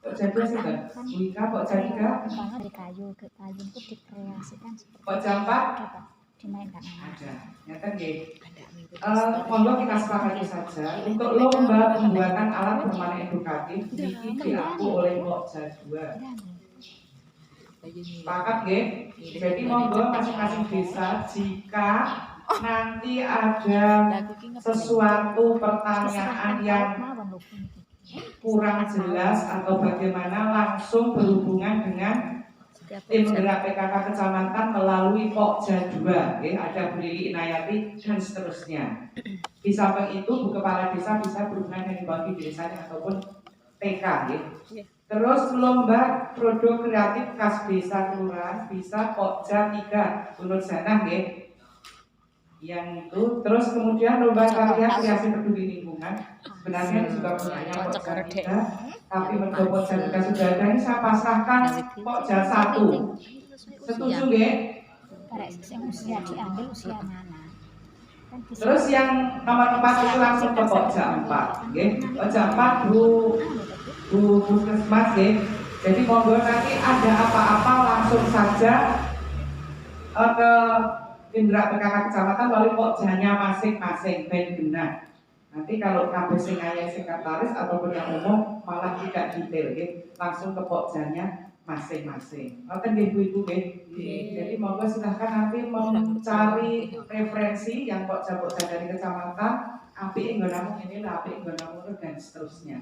Pokja 2 sih kan Wika, Pokja 3 Banget dari kayu ke kayu itu dikreasikan seperti Pokja 4 apa? Dimainkan ada nyata nggih. ada minggu Monggo kita sepakati saja untuk lomba pembuatan alat permainan edukatif ini diaku oleh Pokja 2. Sepakat nggih? Jadi monggo masing-masing desa jika nanti ada sesuatu pertanyaan yang kurang jelas atau bagaimana langsung berhubungan dengan tim gerak PKK kecamatan melalui Pokja 2, ada Bu Lili Inayati dan seterusnya. Di samping itu Bu Kepala Desa bisa berhubungan dengan bagi desanya ataupun TK. Terus lomba produk kreatif khas desa kelurahan bisa Pokja 3 Nur Zanah yang itu. Terus kemudian lomba karya kreasi peduli lingkungan sebenarnya juga punya Pokja 3, tapi menurut Pokja 3 sudah ada. Ini saya pasrahkan Pokja 1. Setuju nggih? Karek sing usia diambil usia mana? Kan bisa. Terus yang nomor 4 itu langsung ke Pokja 4 nggih. Pokja 4 Bu Puskesmas nggih. Jadi monggo nanti ada apa-apa langsung saja ke tim gerak PKK kecamatan melalui Pokjanya masing-masing ben genah. Nanti kalau kabeh sing ayah sekretaris ataupun yang umum malah tidak detail nggih, langsung ke Pokjanya masing-masing. Ngoten nggih Bu-ibu nggih. Jadi monggo silahkan nanti mencari referensi yang Pokja-Pokja dari kecamatan, apik nggonamu ini lah, apik nggonamu dan seterusnya.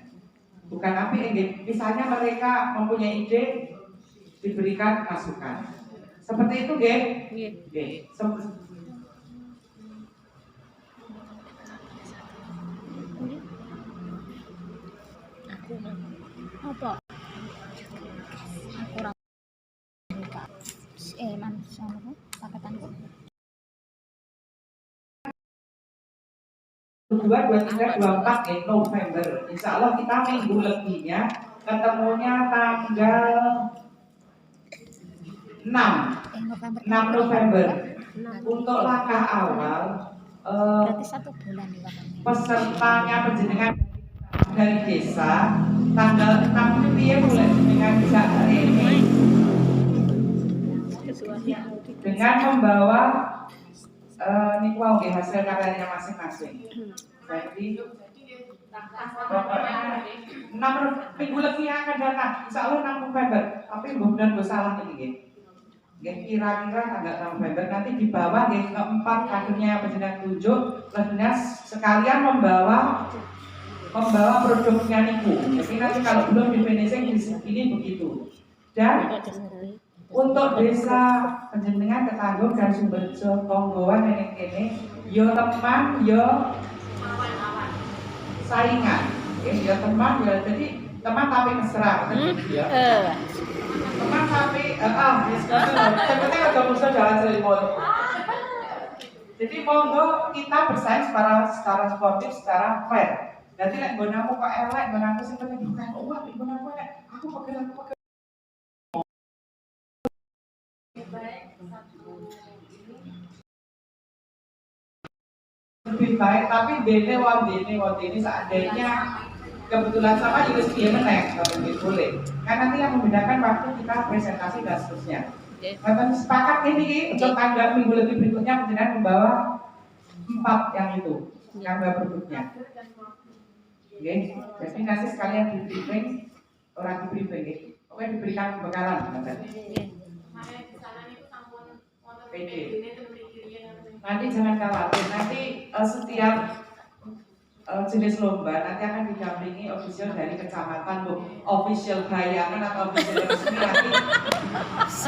Bukan apik nggih, misalnya mereka mempunyai ide diberikan masukan. Seperti itu nggih? Nggih. Apa? Aku ora manusia apa? Paketanku. 2, 23, 24 November. Insya Allah kita minggu lebihnya ketemunya tanggal 6 November. Untuk langkah awal Berarti 1 bulan nih waktunya. pesertanya penjenengan dari desa tanggal 6 itu dia mulai dengan bisa ini dengan membawa niku wau nggih hasil karyanya masing-masing. Jadi pokoknya 6 minggu lebih yang akan datang, insya Allah 6 November. Tapi mudah-mudahan gue salah ini nggih. Kira-kira tanggal 6 November nanti di bawah nggih keempat kadernya penjenengan tunjuk, lebihnya sekalian membawa produknya niku. Jadi nanti kalau belum di finishing di sini begitu. Dan untuk desa penjenengan Ketanggung dan Sumberjo Tonggoan nenek kene yo teman yo saingan. Ya teman ya, jadi teman tapi mesra ya. Teman tapi sebetulnya ada musuh jalan selimut. Jadi monggo kita bersaing secara sportif, secara fair. Jadi lek nggonamu kok elek, nggonaku sing penting bukan wah nggonaku elek, aku pegel. Lebih baik, tapi dene seandainya kebetulan sama juga dia meneng, kalau boleh. Kan nanti yang membedakan waktu kita presentasi dan seterusnya. Nah, sepakat ini untuk tanggal minggu lebih berikutnya penjenengan membawa 4 yang itu, gambar berikutnya. Oke, jadi nanti sekalian di briefing, orang di briefing, oke diberikan pembekalan. PD. Nanti jangan khawatir, nanti setiap jenis lomba nanti akan didampingi official dari kecamatan, Bu. Official bayangan atau official resmi nanti.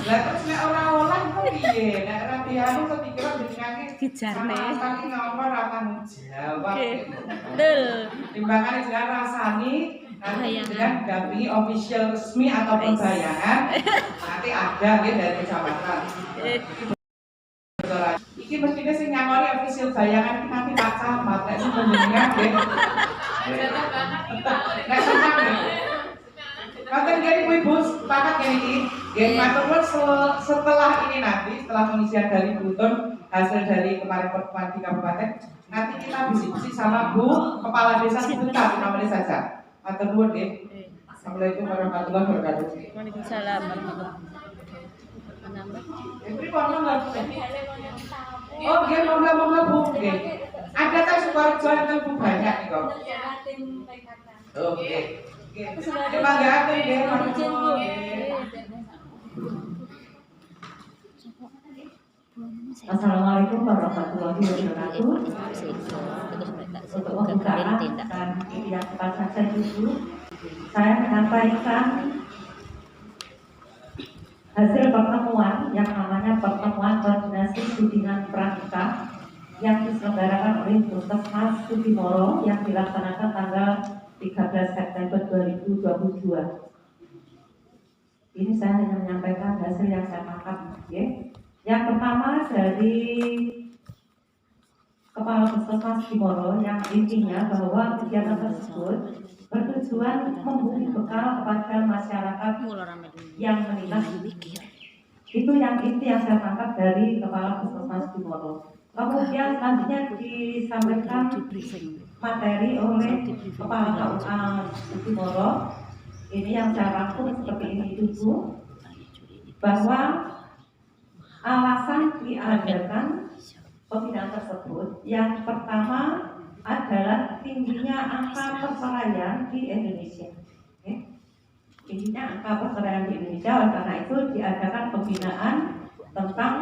Lah terus nek ora olah kok piye? Nek ora dianu kok dikira jenenge Dijarne. Rasani ngomong ora tanggung jawab. Betul. Timbangan jenengan rasani nanti jenengan didampingi official resmi atau bayangan nanti ada nggih dari kecamatan. Iki mestinya sing nyangoni official bayangan nanti Pak Camat nek sing jenengan nggih. Nek senang nggih. Matur nggih Ibu sepakat nggih iki. Nggih matur nuwun setelah ini nanti setelah pengisian dari Butun hasil dari kemarin pertemuan di kabupaten nanti kita bisik-bisik sama Bu Kepala Desa sebentar 5 menit saja. Matur nuwun nggih. Assalamualaikum warahmatullahi wabarakatuh. Waalaikumsalam warahmatullahi wabarakatuh. Ini kono oh, nggih monggo Bu. Nggih. Ada ta Sukorejo enten Bu banyak nih kok. Oke. Nggih. Terima kasih nggih. Assalamualaikum warahmatullahi wabarakatuh. Untuk pembukaan dan yang cepat saja dulu, saya menyampaikan hasil pertemuan yang namanya pertemuan koordinasi bimbingan pranikah yang diselenggarakan oleh Puskesmas Sudimoro yang dilaksanakan tanggal 13 September 2022. Ini saya hanya menyampaikan hasil yang saya tangkap. Ya. Yang pertama dari Kepala Puskesmas Sudimoro yang intinya bahwa kegiatan tersebut bertujuan memberi bekal kepada masyarakat yang menikah. Itu yang inti yang saya tangkap dari Kepala Puskesmas Sudimoro. Kemudian selanjutnya disampaikan materi oleh Kepala KUA Sudimoro. Ini yang saya rangkum seperti ini dulu, bahwa alasan diadakan pembinaan tersebut yang pertama adalah tingginya angka perceraian di Indonesia. Tingginya angka perceraian di Indonesia, oleh karena itu diadakan pembinaan tentang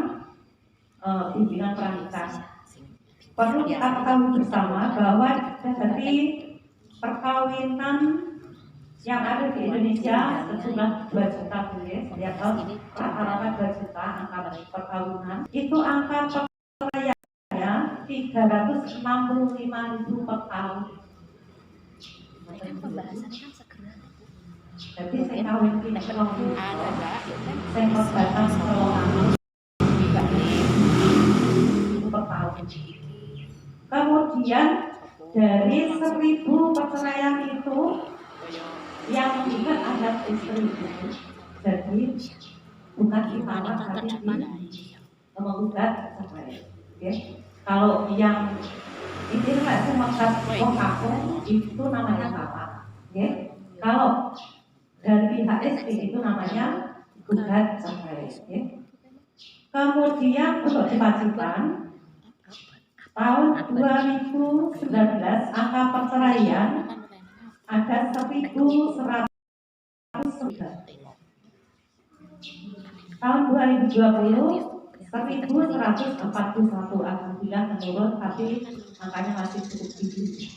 bimbingan pranikah. Perlu kita ketahui bersama bahwa dari perkawinan yang ada di Indonesia sejumlah 2 juta tulis, ya tahun rata-rata 2 juta angka perkawinan. Itu angka perceraiannya 365.000 per tahun. Jadi saya kawin di Selong, saya korban Selong per tahun. Kemudian dari 1000 perceraian itu yang menggugat adat istri itu, jadi bukan ditawar tapi menggugat cerai. Kalau yang ini nggak cuma kampung itu namanya bapak. Kalau dari pihak istri itu namanya gugat cerai. Kemudian untuk di Pacitan tahun 2019 angka perceraian ada 1.100. Tahun 2020 1.141, alhamdulillah menurun, tapi angkanya masih cukup tinggi.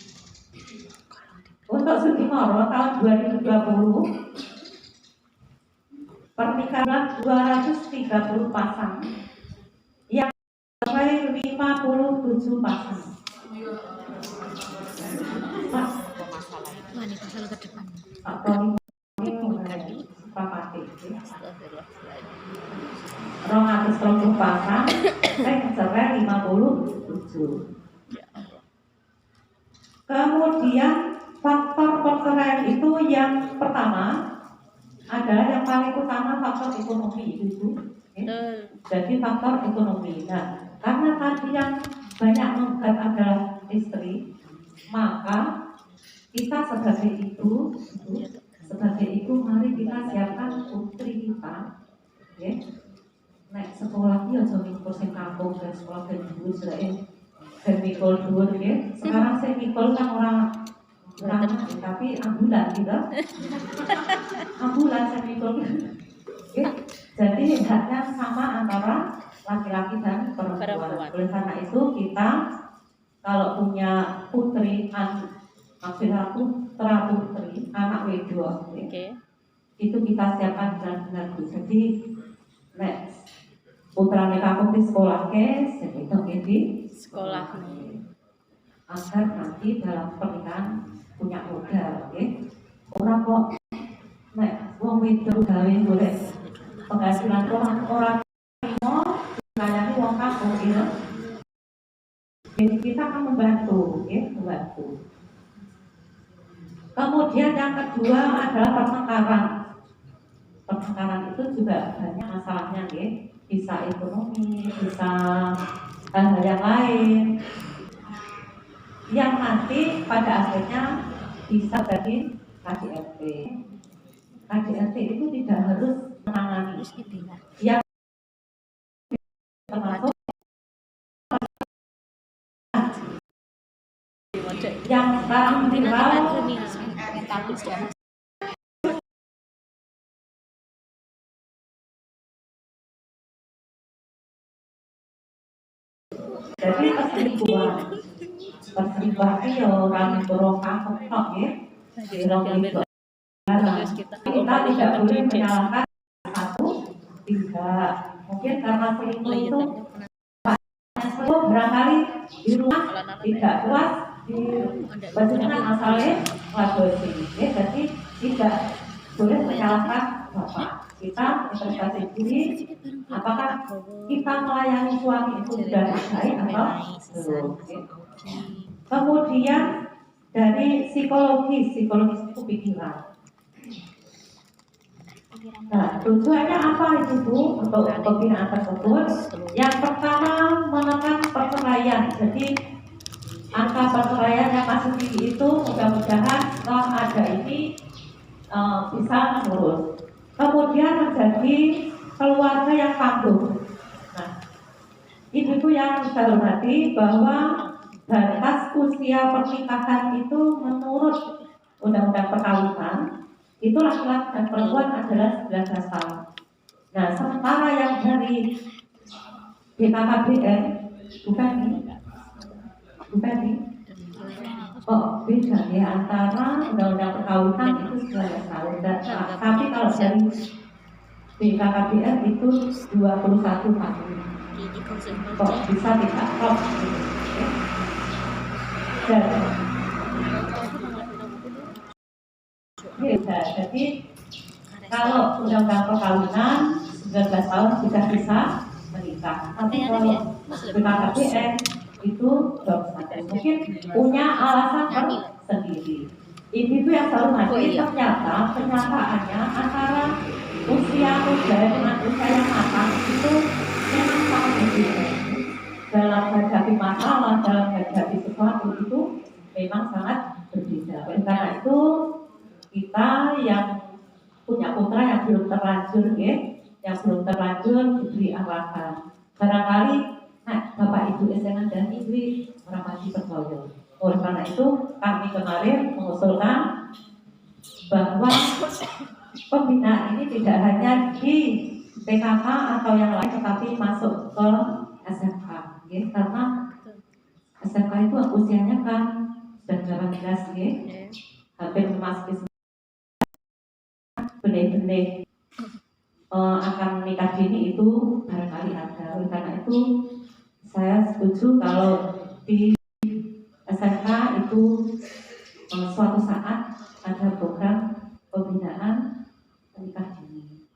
Untuk Sudimoro tahun 2020 pernikahan 230 pasang yang sampai 57 pasang. Atau papati, 230 pasang, cerai 57. Kemudian faktor perceraian itu yang pertama adalah yang paling utama faktor ekonomi itu. Jadi faktor ekonomi. Nah, karena tadi yang banyak menggugat adalah istri, maka kita sebagai ibu mari kita siapkan putri kita, ya. Naik sekolah dia jadi kursi kampung dan sekolah dan dulu selain dan mikul dulu, ya. Sekarang saya mikul kan orang tapi ambulan gitu, ambulan saya mikul, ya. Jadi haknya sama antara laki-laki dan perempuan. Oleh karena itu kita kalau punya putri, maksudnya putra putri, anak wedok, itu kita siapkan benar-benar. Jadi nek putra mereka di sekolah itu di Sekolah. agar nanti dalam pernikahan punya modal, orang kok nek wong wedok gawe boleh penghasilan orang mau layani wong kampung ya. Jadi kita akan membantu, membantu. Kemudian yang kedua adalah pertengkaran. Pertengkaran itu juga banyak masalahnya, bisa ekonomi, bisa hal-hal yang lain, yang nanti pada akhirnya bisa jadi KDRT. KDRT itu tidak harus menangani, yang termasuk yang sekarang viral. Jadi perselingkuhan itu orang burung kampung tok ya. Kita tidak boleh menyalahkan satu, tidak. Mungkin karena selingkuh itu barangkali di rumah tidak puas di bagaimana asalnya lagosi, jadi tidak boleh menyalahkan bapak. Kita interpretasi diri, apakah kita melayani suami itu sudah baik atau belum. Kemudian dari psikologis itu pikiran. Nah, tujuannya apa itu Bu untuk pembinaan tersebut? Yang pertama menekan perceraian. Jadi angka perceraian yang masih tinggi itu mudah-mudahan setelah ada ini bisa menurun. Kemudian menjadi keluarga yang tangguh. Nah, ibu yang saya hormati bahwa batas usia pernikahan itu menurut Undang-Undang Perkawinan itu laki-laki dan perempuan adalah 19 tahun. Nah, sementara yang dari BKKBN bukan ini. Oh, beda ya antara Undang-Undang Perkawinan itu 19 tahun dan tapi kalau dari BKKBN itu 21 tahun. Kok bisa tidak kok? Beda. Jadi kalau Undang-Undang Perkawinan 19 tahun sudah bisa menikah. Tapi kalau BKKBN itu mungkin punya alasan sendiri. Itu yang selalu mati. Ternyata kenyataannya antara usia muda dengan usia yang matang itu memang sangat berbeda. Dalam menghadapi masalah, dalam menghadapi sesuatu itu memang sangat berbeda. Oleh karena itu kita yang punya putra yang belum terlanjur, yang belum terlanjur diberi arahan. Barangkali Bapak Ibu SMA dan Ibu orang masih percaya. Oleh karena itu kami kemarin mengusulkan bahwa pembinaan ini tidak hanya di PKK atau yang lain, tetapi masuk ke SMK, karena SMK itu usianya kan sudah 18, hampir memasuki benih-benih akan menikah dini itu barangkali ada. Oleh karena itu saya setuju kalau di SMK itu suatu saat ada program pembinaan menikah dini.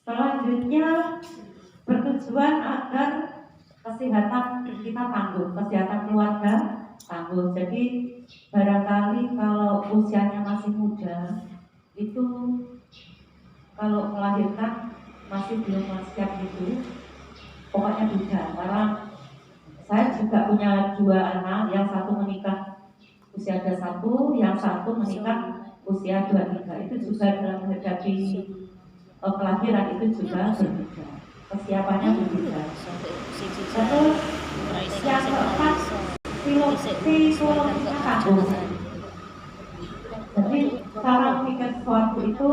Selanjutnya bertujuan agar kesehatan kita tangguh, kesehatan keluarga tangguh. Jadi barangkali kalau usianya masih muda itu kalau melahirkan masih belum siap itu, pokoknya tidak. Karena saya juga punya 2 anak, yang satu menikah usia 21, yang satu menikah usia 23. Itu juga dalam menghadapi kelahiran itu juga berbeda, kesiapannya berbeda. Terus yang keempat psikologinya tangguh. Jadi cara mikir sesuatu itu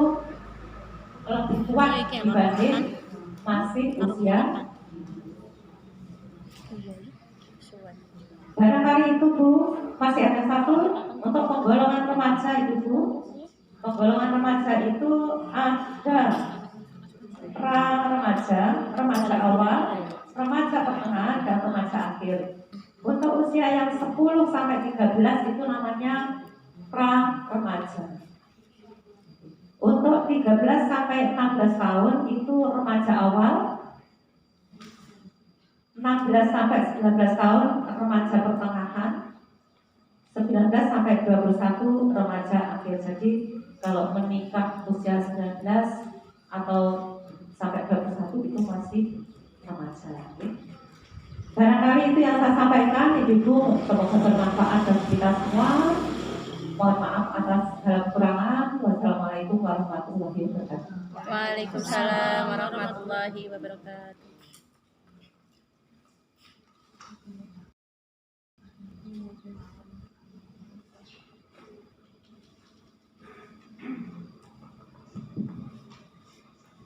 lebih kuat dibanding masih usia. Barangkali itu Bu, masih ada satu untuk penggolongan remaja itu Bu. Penggolongan remaja itu ada remaja, remaja awal, remaja pertengahan, dan remaja akhir. Untuk usia yang 10 sampai 13 itu namanya pra remaja. Untuk 13 sampai 16 tahun itu remaja awal, 16 sampai 19 tahun remaja pertengahan, 19 sampai 21 remaja akhir. Jadi kalau menikah usia 19 atau sampai 21 itu masih remaja. Barangkali itu yang saya sampaikan, Ibu, semoga bermanfaat bagi kita semua. Mohon maaf atas segala kekurangan. Wassalamualaikum warahmatullahi wabarakatuh. Waalaikumsalam warahmatullahi wabarakatuh.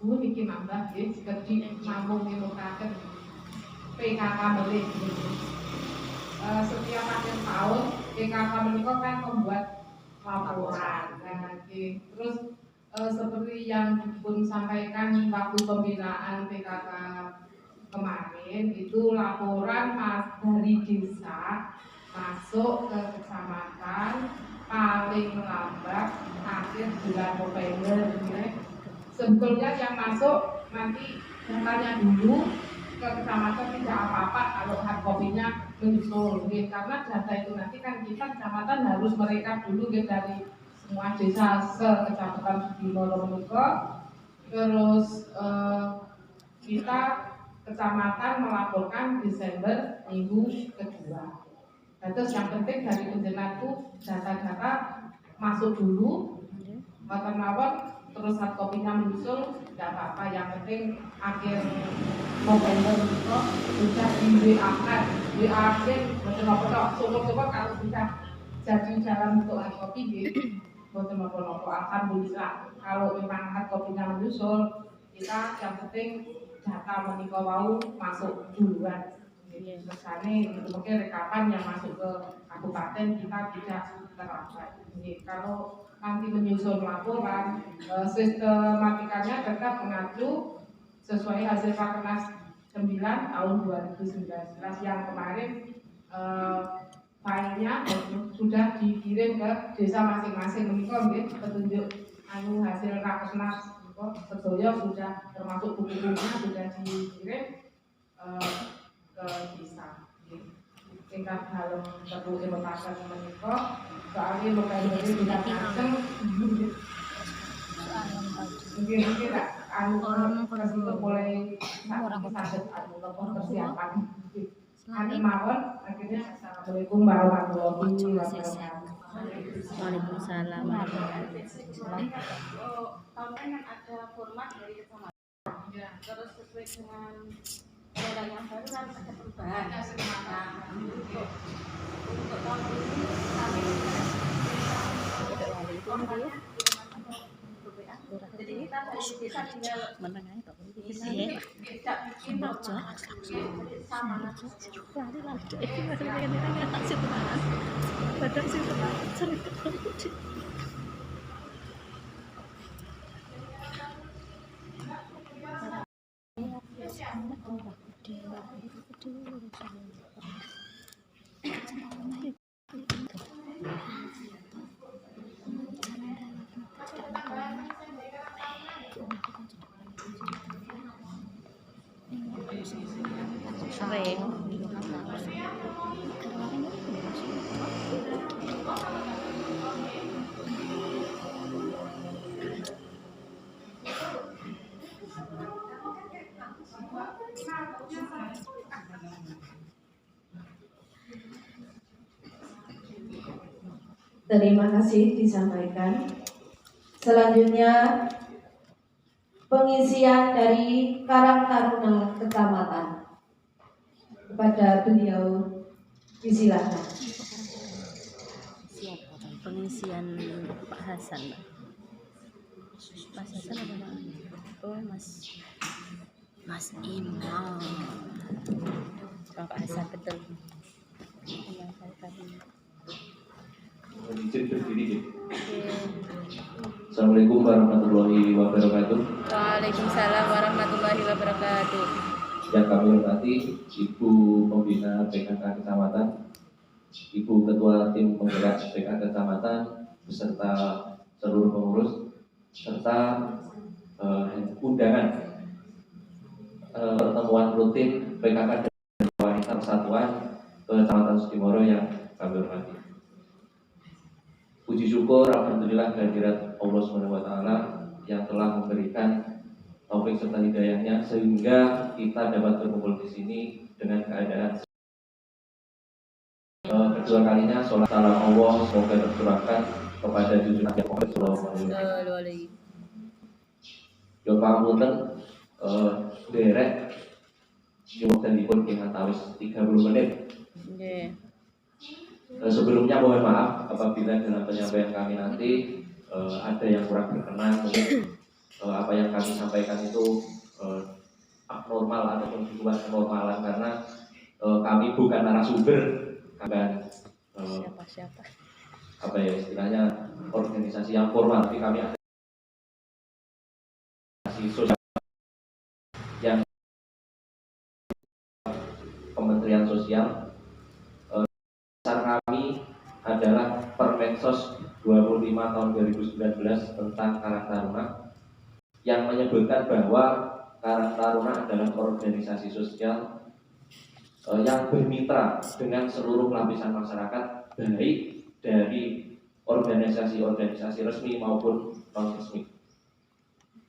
Bu niki nambah nggih sekedhi namung ngemukaken PKK melih. Setiap akhir tahun PKK menika kan membuat laporan. Nah, terus seperti yang dipun sampaikan waktu pembinaan PKK kemarin itu laporan dari desa masuk ke kecamatan paling lambat akhir bulan November. Sebetulnya yang masuk nanti datanya dulu ke kecamatan tidak apa-apa kalau hard copy-nya menyusul, karena data itu nanti kan kita kecamatan harus merekap dulu dari semua desa se-kecamatan Sudimoro menika, terus kita kecamatan melaporkan Desember minggu kedua. Nah, terus yang penting dari penjenak itu data-data masuk dulu, mawon terus hard copy-nya menyusul, tidak apa-apa. Yang penting akhir November itu sudah di WA-kan, WA-kan betul apa syukur-syukur kalau bisa jadi jalan untuk hard copy betul apa alhamdulillah. Kalau memang hard copy-nya menyusul, kita yang penting data menika wau masuk duluan. Misalnya itu mungkin rekapan yang masuk ke kabupaten kita tidak terlambat. Kalau nanti menyusul laporan, sistematikanya tetap mengacu sesuai hasil Rakernas 9 tahun 2019 yang kemarin filenya sudah dikirim ke desa masing-masing. Menika petunjuk hasil Rakernas sedoyo sudah termasuk buku-bukunya sudah dikirim ke desa. Tingkat dalam perlu diletakkan menika soalnya lokasi tidak macam mungkin tak mulai persiapan mawon. Akhirnya assalamualaikum warahmatullahi wabarakatuh. Waalaikumsalam. Tahun kan ada format dari kecamatan, terus sesuai dengan daerah yang baru kan ada perubahan. Nah, untuk tahun ini kami jadi kita dari desa tinggal tidak bikin sama Terima kasih disampaikan. Selanjutnya pengisian dari Karang Taruna Kecamatan. Kepada beliau disilahkan. Siap, pengisian Pak Hasan, Mbak. Mas Hasan apa Pak? Oh Mas Imam. Bapak Hasan betul. Imam Al-Fahmi. Izin berdiri ya. Assalamualaikum warahmatullahi wabarakatuh. Waalaikumsalam warahmatullahi wabarakatuh. Yang kami hormati Ibu Pembina PKK Kecamatan, Ibu Ketua Tim Penggerak PKK Kecamatan, beserta seluruh pengurus, serta undangan pertemuan rutin PKK dan Wanita Persatuan Kecamatan Sudimoro yang kami hormati. Puji syukur alhamdulillah kehadirat Allah SWT yang telah memberikan taufik serta hidayahnya sehingga kita dapat berkumpul di sini dengan keadaan kedua kalinya sholat salam Allah semoga tercurahkan kepada junjungan Muhammad sallallahu alaihi wasallam. Yo pangapunten derek dan tawis 30 menit. Sebelumnya mohon maaf apabila dalam penyampaian kami nanti ada yang kurang berkenan, mungkin apa yang kami sampaikan itu abnormal ataupun di luar kenormalan karena kami bukan narasumber, bukan siapa apa ya istilahnya organisasi yang formal, tapi kami ada organisasi sosial yang Kementerian Sosial. Kami adalah Permensos 25 tahun 2019 tentang Karang Taruna yang menyebutkan bahwa Karang Taruna adalah organisasi sosial yang bermitra dengan seluruh lapisan masyarakat, baik dari organisasi-organisasi resmi maupun non-resmi.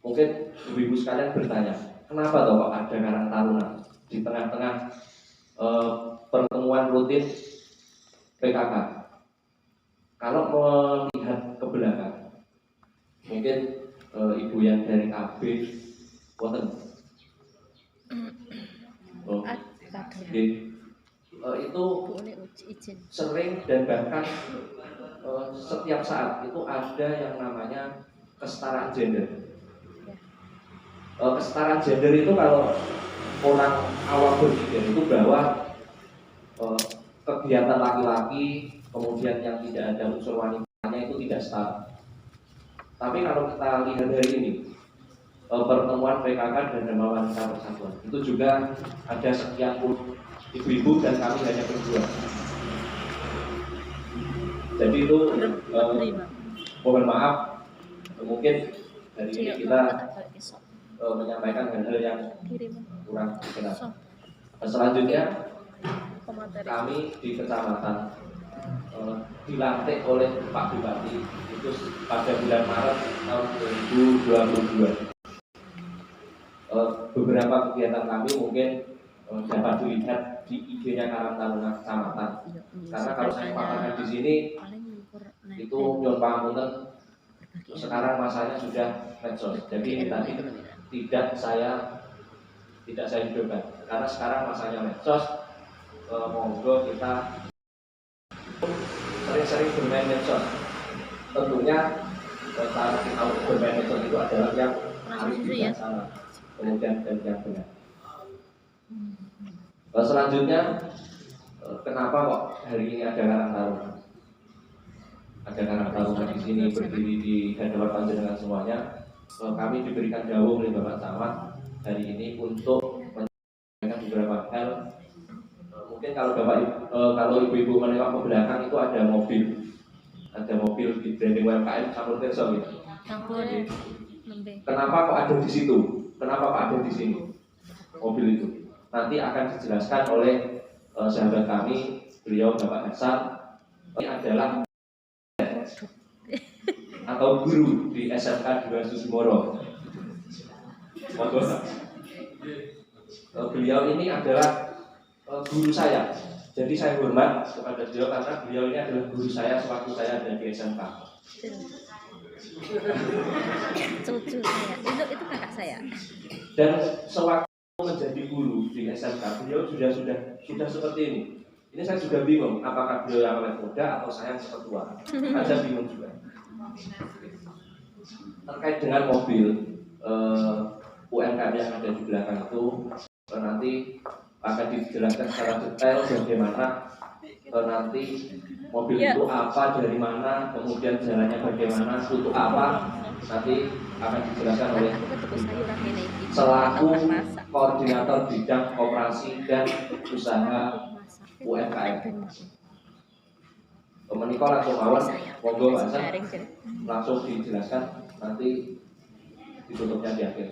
Mungkin ibu-ibu sekalian bertanya, kenapa toh ada Karang Taruna di tengah-tengah pertemuan rutin PKK? Kalau melihat ke belakang, mungkin ibu yang dari KB, wonten, itu sering dan bahkan setiap saat itu ada yang namanya kesetaraan gender. Kesetaraan gender itu kalau orang awam berpikir itu bahwa kegiatan laki-laki kemudian yang tidak ada unsur wanitanya itu tidak setara. Tapi kalau kita lihat dari ini pertemuan PKK dan Dharma Wanita Persatuan itu juga ada sekian puluh ibu-ibu dan kami hanya berdua. Jadi itu mohon maaf mungkin dari ini kita menyampaikan hal-hal yang kurang benar. Selanjutnya kami di kecamatan dilantik oleh Pak Bupati itu pada bulan Maret tahun 2022. Beberapa kegiatan kami mungkin dapat dilihat di IG-nya Karang Taruna Kecamatan. Karena kalau saya paparkan di sini itu Nyon Pangapunten sekarang masanya sudah medsos. Jadi ini tadi tidak saya hidupkan karena sekarang masanya medsos. Monggo kita sering-sering bermain medsos. Tentunya cara kita bermain medsos itu adalah yang harus bijaksana, kemudian dan yang benar. Selanjutnya, kenapa kok hari ini ada Karang Taruna? Ada Karang Taruna di sini berdiri di hadapan panjenengan semuanya. Kami diberikan dawuh oleh Bapak Camat hari ini untuk menyampaikan beberapa hal. Mungkin kalau ibu-ibu menengok ke belakang itu ada mobil di branding UMKM sampun kerso gitu. Kenapa kok ada di situ? Kenapa kok ada di sini mobil itu? Nanti akan dijelaskan oleh sahabat kami, beliau Bapak Hasan. Ini adalah atau guru di SMK 2 Sudimoro. Beliau ini adalah guru saya, jadi saya hormat kepada beliau karena beliau ini adalah guru saya sewaktu saya ada di SMK. Cucu saya, itu kakak saya. Dan sewaktu menjadi guru di SMK, beliau sudah seperti ini. Ini saya juga bingung, apakah beliau yang awet muda atau saya yang seperti tua. Saya bingung juga. terkait dengan mobil UMKM yang ada di belakang itu nanti akan dijelaskan secara detail bagaimana nanti mobil itu apa, dari mana, kemudian jalannya bagaimana, untuk apa, nanti akan dijelaskan oleh selaku koordinator bidang operasi dan usaha UMKM. Menikah langsung mawon, monggo Pak Hasan, langsung dijelaskan, nanti ditutupnya di akhir.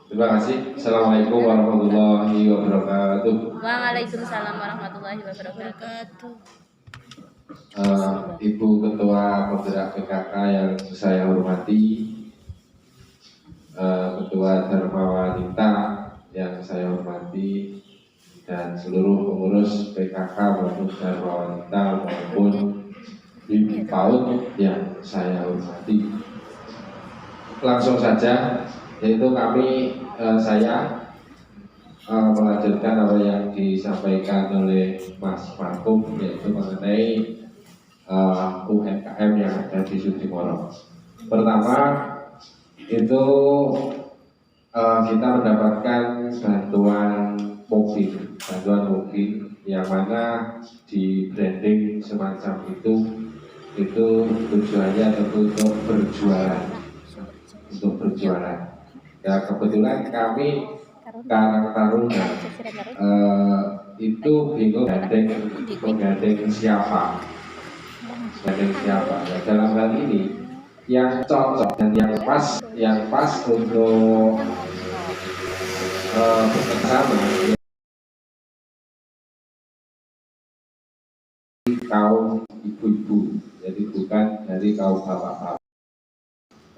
Terima kasih. Assalamualaikum warahmatullahi wabarakatuh. Waalaikumsalam warahmatullahi wabarakatuh. Ibu Ketua Penggerak PKK yang saya hormati, Ketua Dharma Wanita yang saya hormati, dan seluruh pengurus PKK maupun Dharma Wanita maupun BIM PAUD yang saya hormati. Langsung saja, yaitu saya melanjutkan apa yang disampaikan oleh Mas Markum, yaitu mengenai UMKM yang ada di Sudimoro. Pertama itu kita mendapatkan bantuan mobil yang mana di branding semacam itu tujuannya tentu untuk berjualan. Ya, kebetulan kami Karang Taruna itu bingung menggandeng siapa. Ya, dalam hal ini yang cocok dan yang pas untuk bekerjasama kaum ibu-ibu, jadi bukan dari kaum bapak-bapak,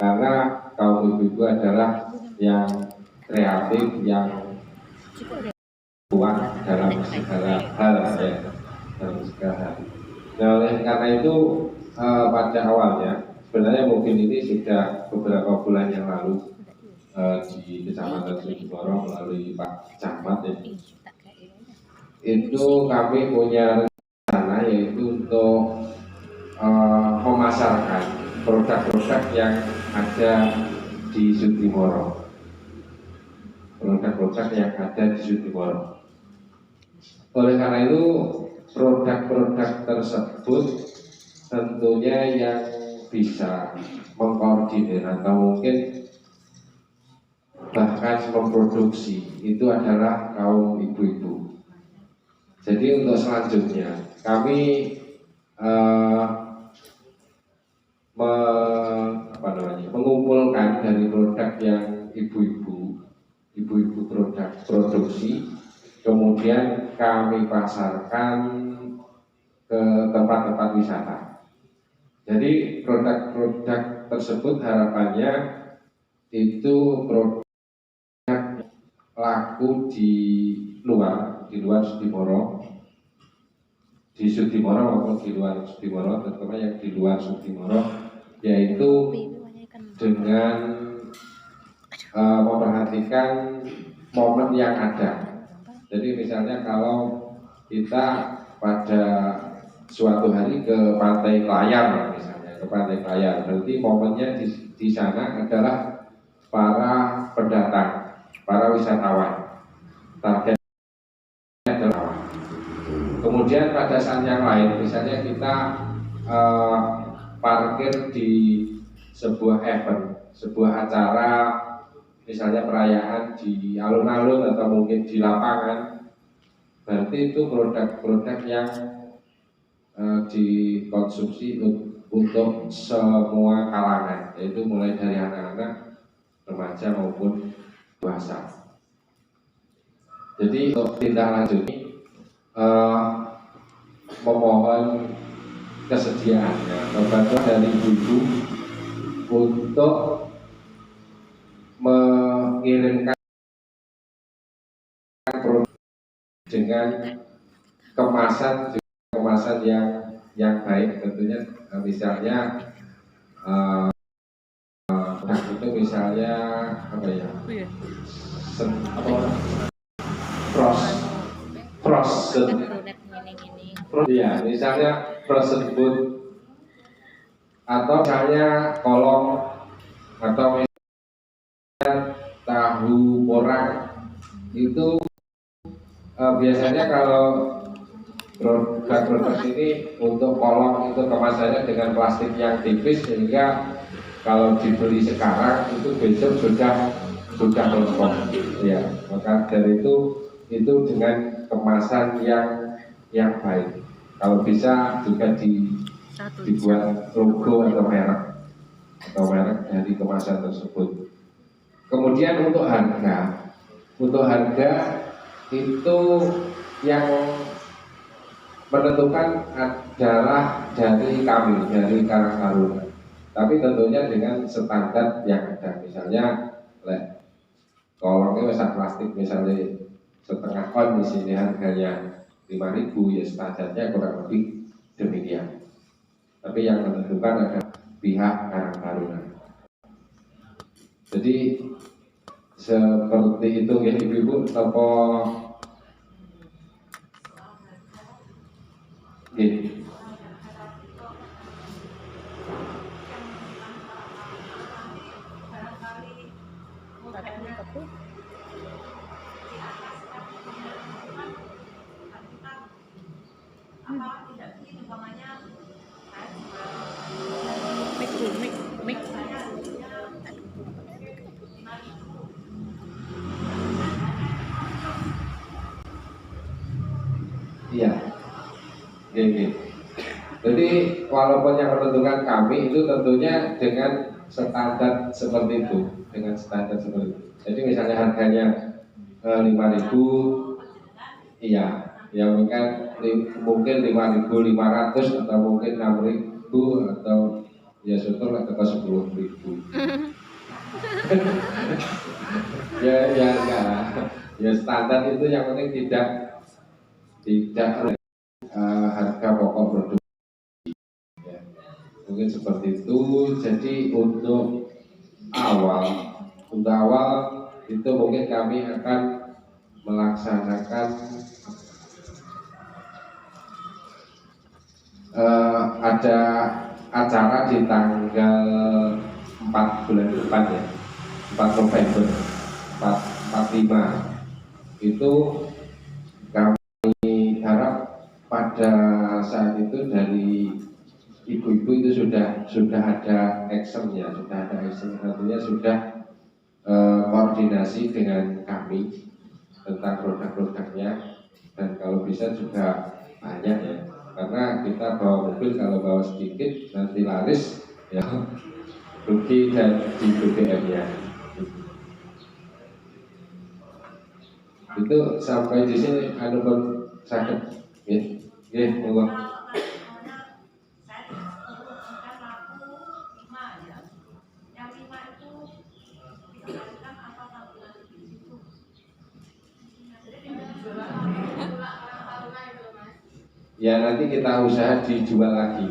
karena kaum ibu-ibu adalah yang kreatif, yang kuat dalam segala hal ya, dalam segala hal. Nah, oleh karena itu pada awalnya sebenarnya mobil ini sudah beberapa bulan yang lalu di Kecamatan Sudimoro melalui Pak Camat ya, itu kami punya rencana yaitu untuk memasarkan produk-produk yang ada di Sudimoro. Produk-produk yang ada di Sudimoro. Oleh karena itu produk-produk tersebut tentunya yang bisa mengkoordinir atau mungkin bahkan memproduksi itu atuh kaum ibu-ibu. Jadi untuk selanjutnya kami mengumpulkan dari produk yang ibu-ibu produk produksi, kemudian kami pasarkan ke tempat-tempat wisata. Jadi produk-produk tersebut harapannya itu produk laku di luar Sudimoro, di Sudimoro maupun di luar Sudimoro, terutama yang di luar Sudimoro, yaitu dengan memperhatikan momen yang ada. Jadi misalnya kalau kita pada suatu hari ke Pantai Layar, misalnya ke Pantai Layar, berarti momennya di sana adalah para pendatang, para wisatawan. Targetnya adalah. Kemudian pada saat yang lain, misalnya kita parkir di sebuah event, sebuah acara, misalnya perayaan di alun-alun atau mungkin di lapangan, berarti itu produk-produk yang dikonsumsi untuk semua kalangan, yaitu mulai dari anak-anak, remaja maupun dewasa. Jadi untuk tindak lanjut memohon kesediaannya bantuan dari ibu-ibu untuk mengirimkan produk dengan kemasan yang baik, tentunya misalnya Nah, itu misalnya apa ya? Frozen. Ya, misalnya frozen food atau misalnya kolong atau misalnya tahu porang itu biasanya kalau produk ini untuk kolong itu kemasannya dengan plastik yang tipis sehingga kalau dibeli sekarang itu besok sudah melempem. Ya, maka dari itu dengan kemasan yang baik. Kalau bisa juga dibuat logo atau merek dari kemasan tersebut. Kemudian untuk harga itu yang menentukan adalah dari kami, dari Karang Taruna. Tapi tentunya dengan standar yang ada. Misalnya, kolongnya besar plastik misalnya setengah on di sini harganya 5.000, ya standarnya kurang lebih demikian. Tapi yang menentukan adalah pihak Karang Taruna. Jadi seperti itu ya ibu-ibu. Toko iya. Jadi walaupun yang menentukan kami itu tentunya dengan standar seperti itu, Jadi misalnya harganya 5.000, iya, ya mungkin 5.500 atau mungkin 6.000 atau ya syukur lah ke 10.000. ya enggak, ya standar itu yang penting tidak harga pokok produk. Ya, mungkin seperti itu. Jadi untuk awal itu mungkin kami akan melaksanakan ada acara di tanggal 4 bulan depan ya, 4 November 45 itu kami harap pada saat itu dari ibu-ibu itu sudah ada actionnya, artinya sudah koordinasi dengan kami tentang produk-produknya, dan kalau bisa juga banyak ya, karena kita bawa mobil kalau bawa sedikit nanti laris ya, rugi dan di BBM-nya. Itu sampai di sini ada pun sakit ya, monggo. Ya nanti kita usaha dijual lagi.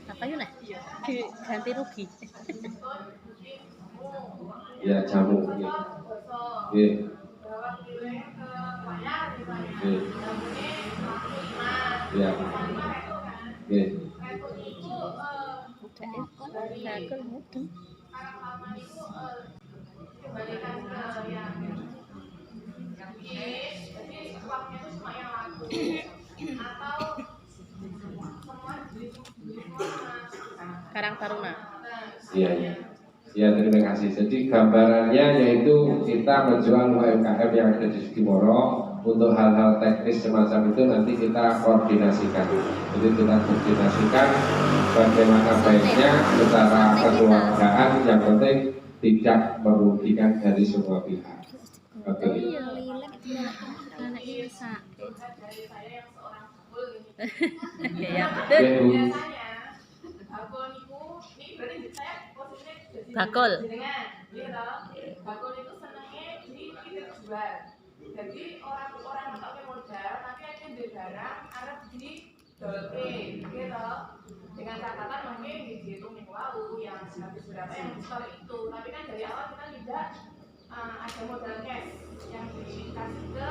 Apa yune? Ganti rugi. Ya jamu. Ya. Ya. Karang Taruna. Iya. Ya, terima kasih. Jadi gambarannya yaitu kita menjual UMKM yang ada di Sudimoro. Untuk hal-hal teknis semacam itu nanti kita koordinasikan. Jadi kita koordinasikan bagaimana baiknya secara kekeluargaan, yang penting tidak merugikan dari semua pihak. Oke. Bakul. Bakul itu senangnya dijual. Jadi orang pakai modal, tapi ada di barang, arep di dolke, gitu. beberapa yang di store itu. Tapi kan dari awal kita tidak ada modal cash yang dikasih ke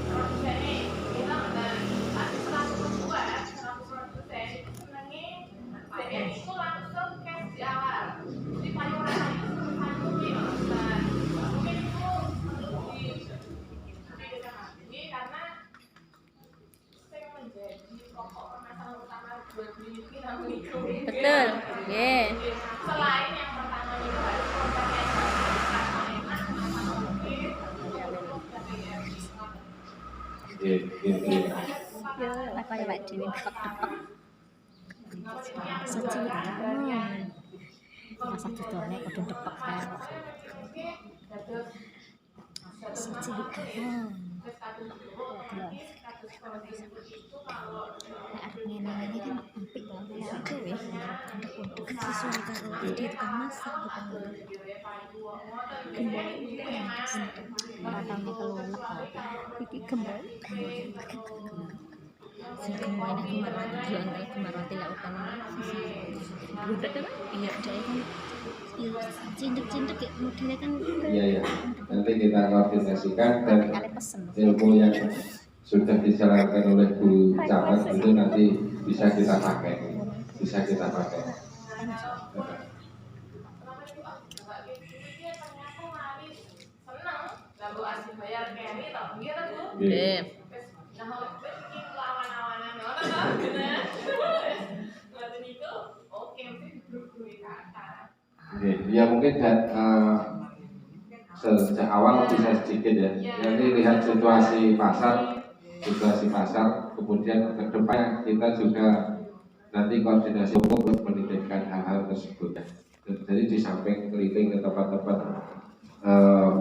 produsen ini. Kita tapi setelah membuat 100% senangnya BN itu langsung cash di awal. Jadi payung rasa itu mungkin itu perlu diketahui karena yang menjadi pokok permasalahan utama buat beli ini namanya itu. Betul. Yeah. Selain yang pertama itu harus produknya enak, mungkin Apa ya Pak Dewi tepek-tepek. Suci masa didone kudu tepek kan. Suci ngene-ngene kan apik banget itu wis untuk sesuai karo di tukang masak bukan gembol matangnya kelulek iki gembol sing kemana kemana jual kemana tidak utang budak kan iya dia kan cintek-cintek ya modelnya kan iya nanti kita koordinasikan dan ilmu yang sudah dijalankan oleh Bu Camat itu nanti bisa kita pakai. Ya mungkin sejak awal bisa sedikit ya. Nanti lihat situasi pasar, kemudian ke depan kita juga nanti koordinasi untuk menitipkan hal-hal tersebut. Jadi di samping keliling ke tempat-tempat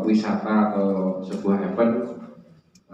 wisata atau sebuah event,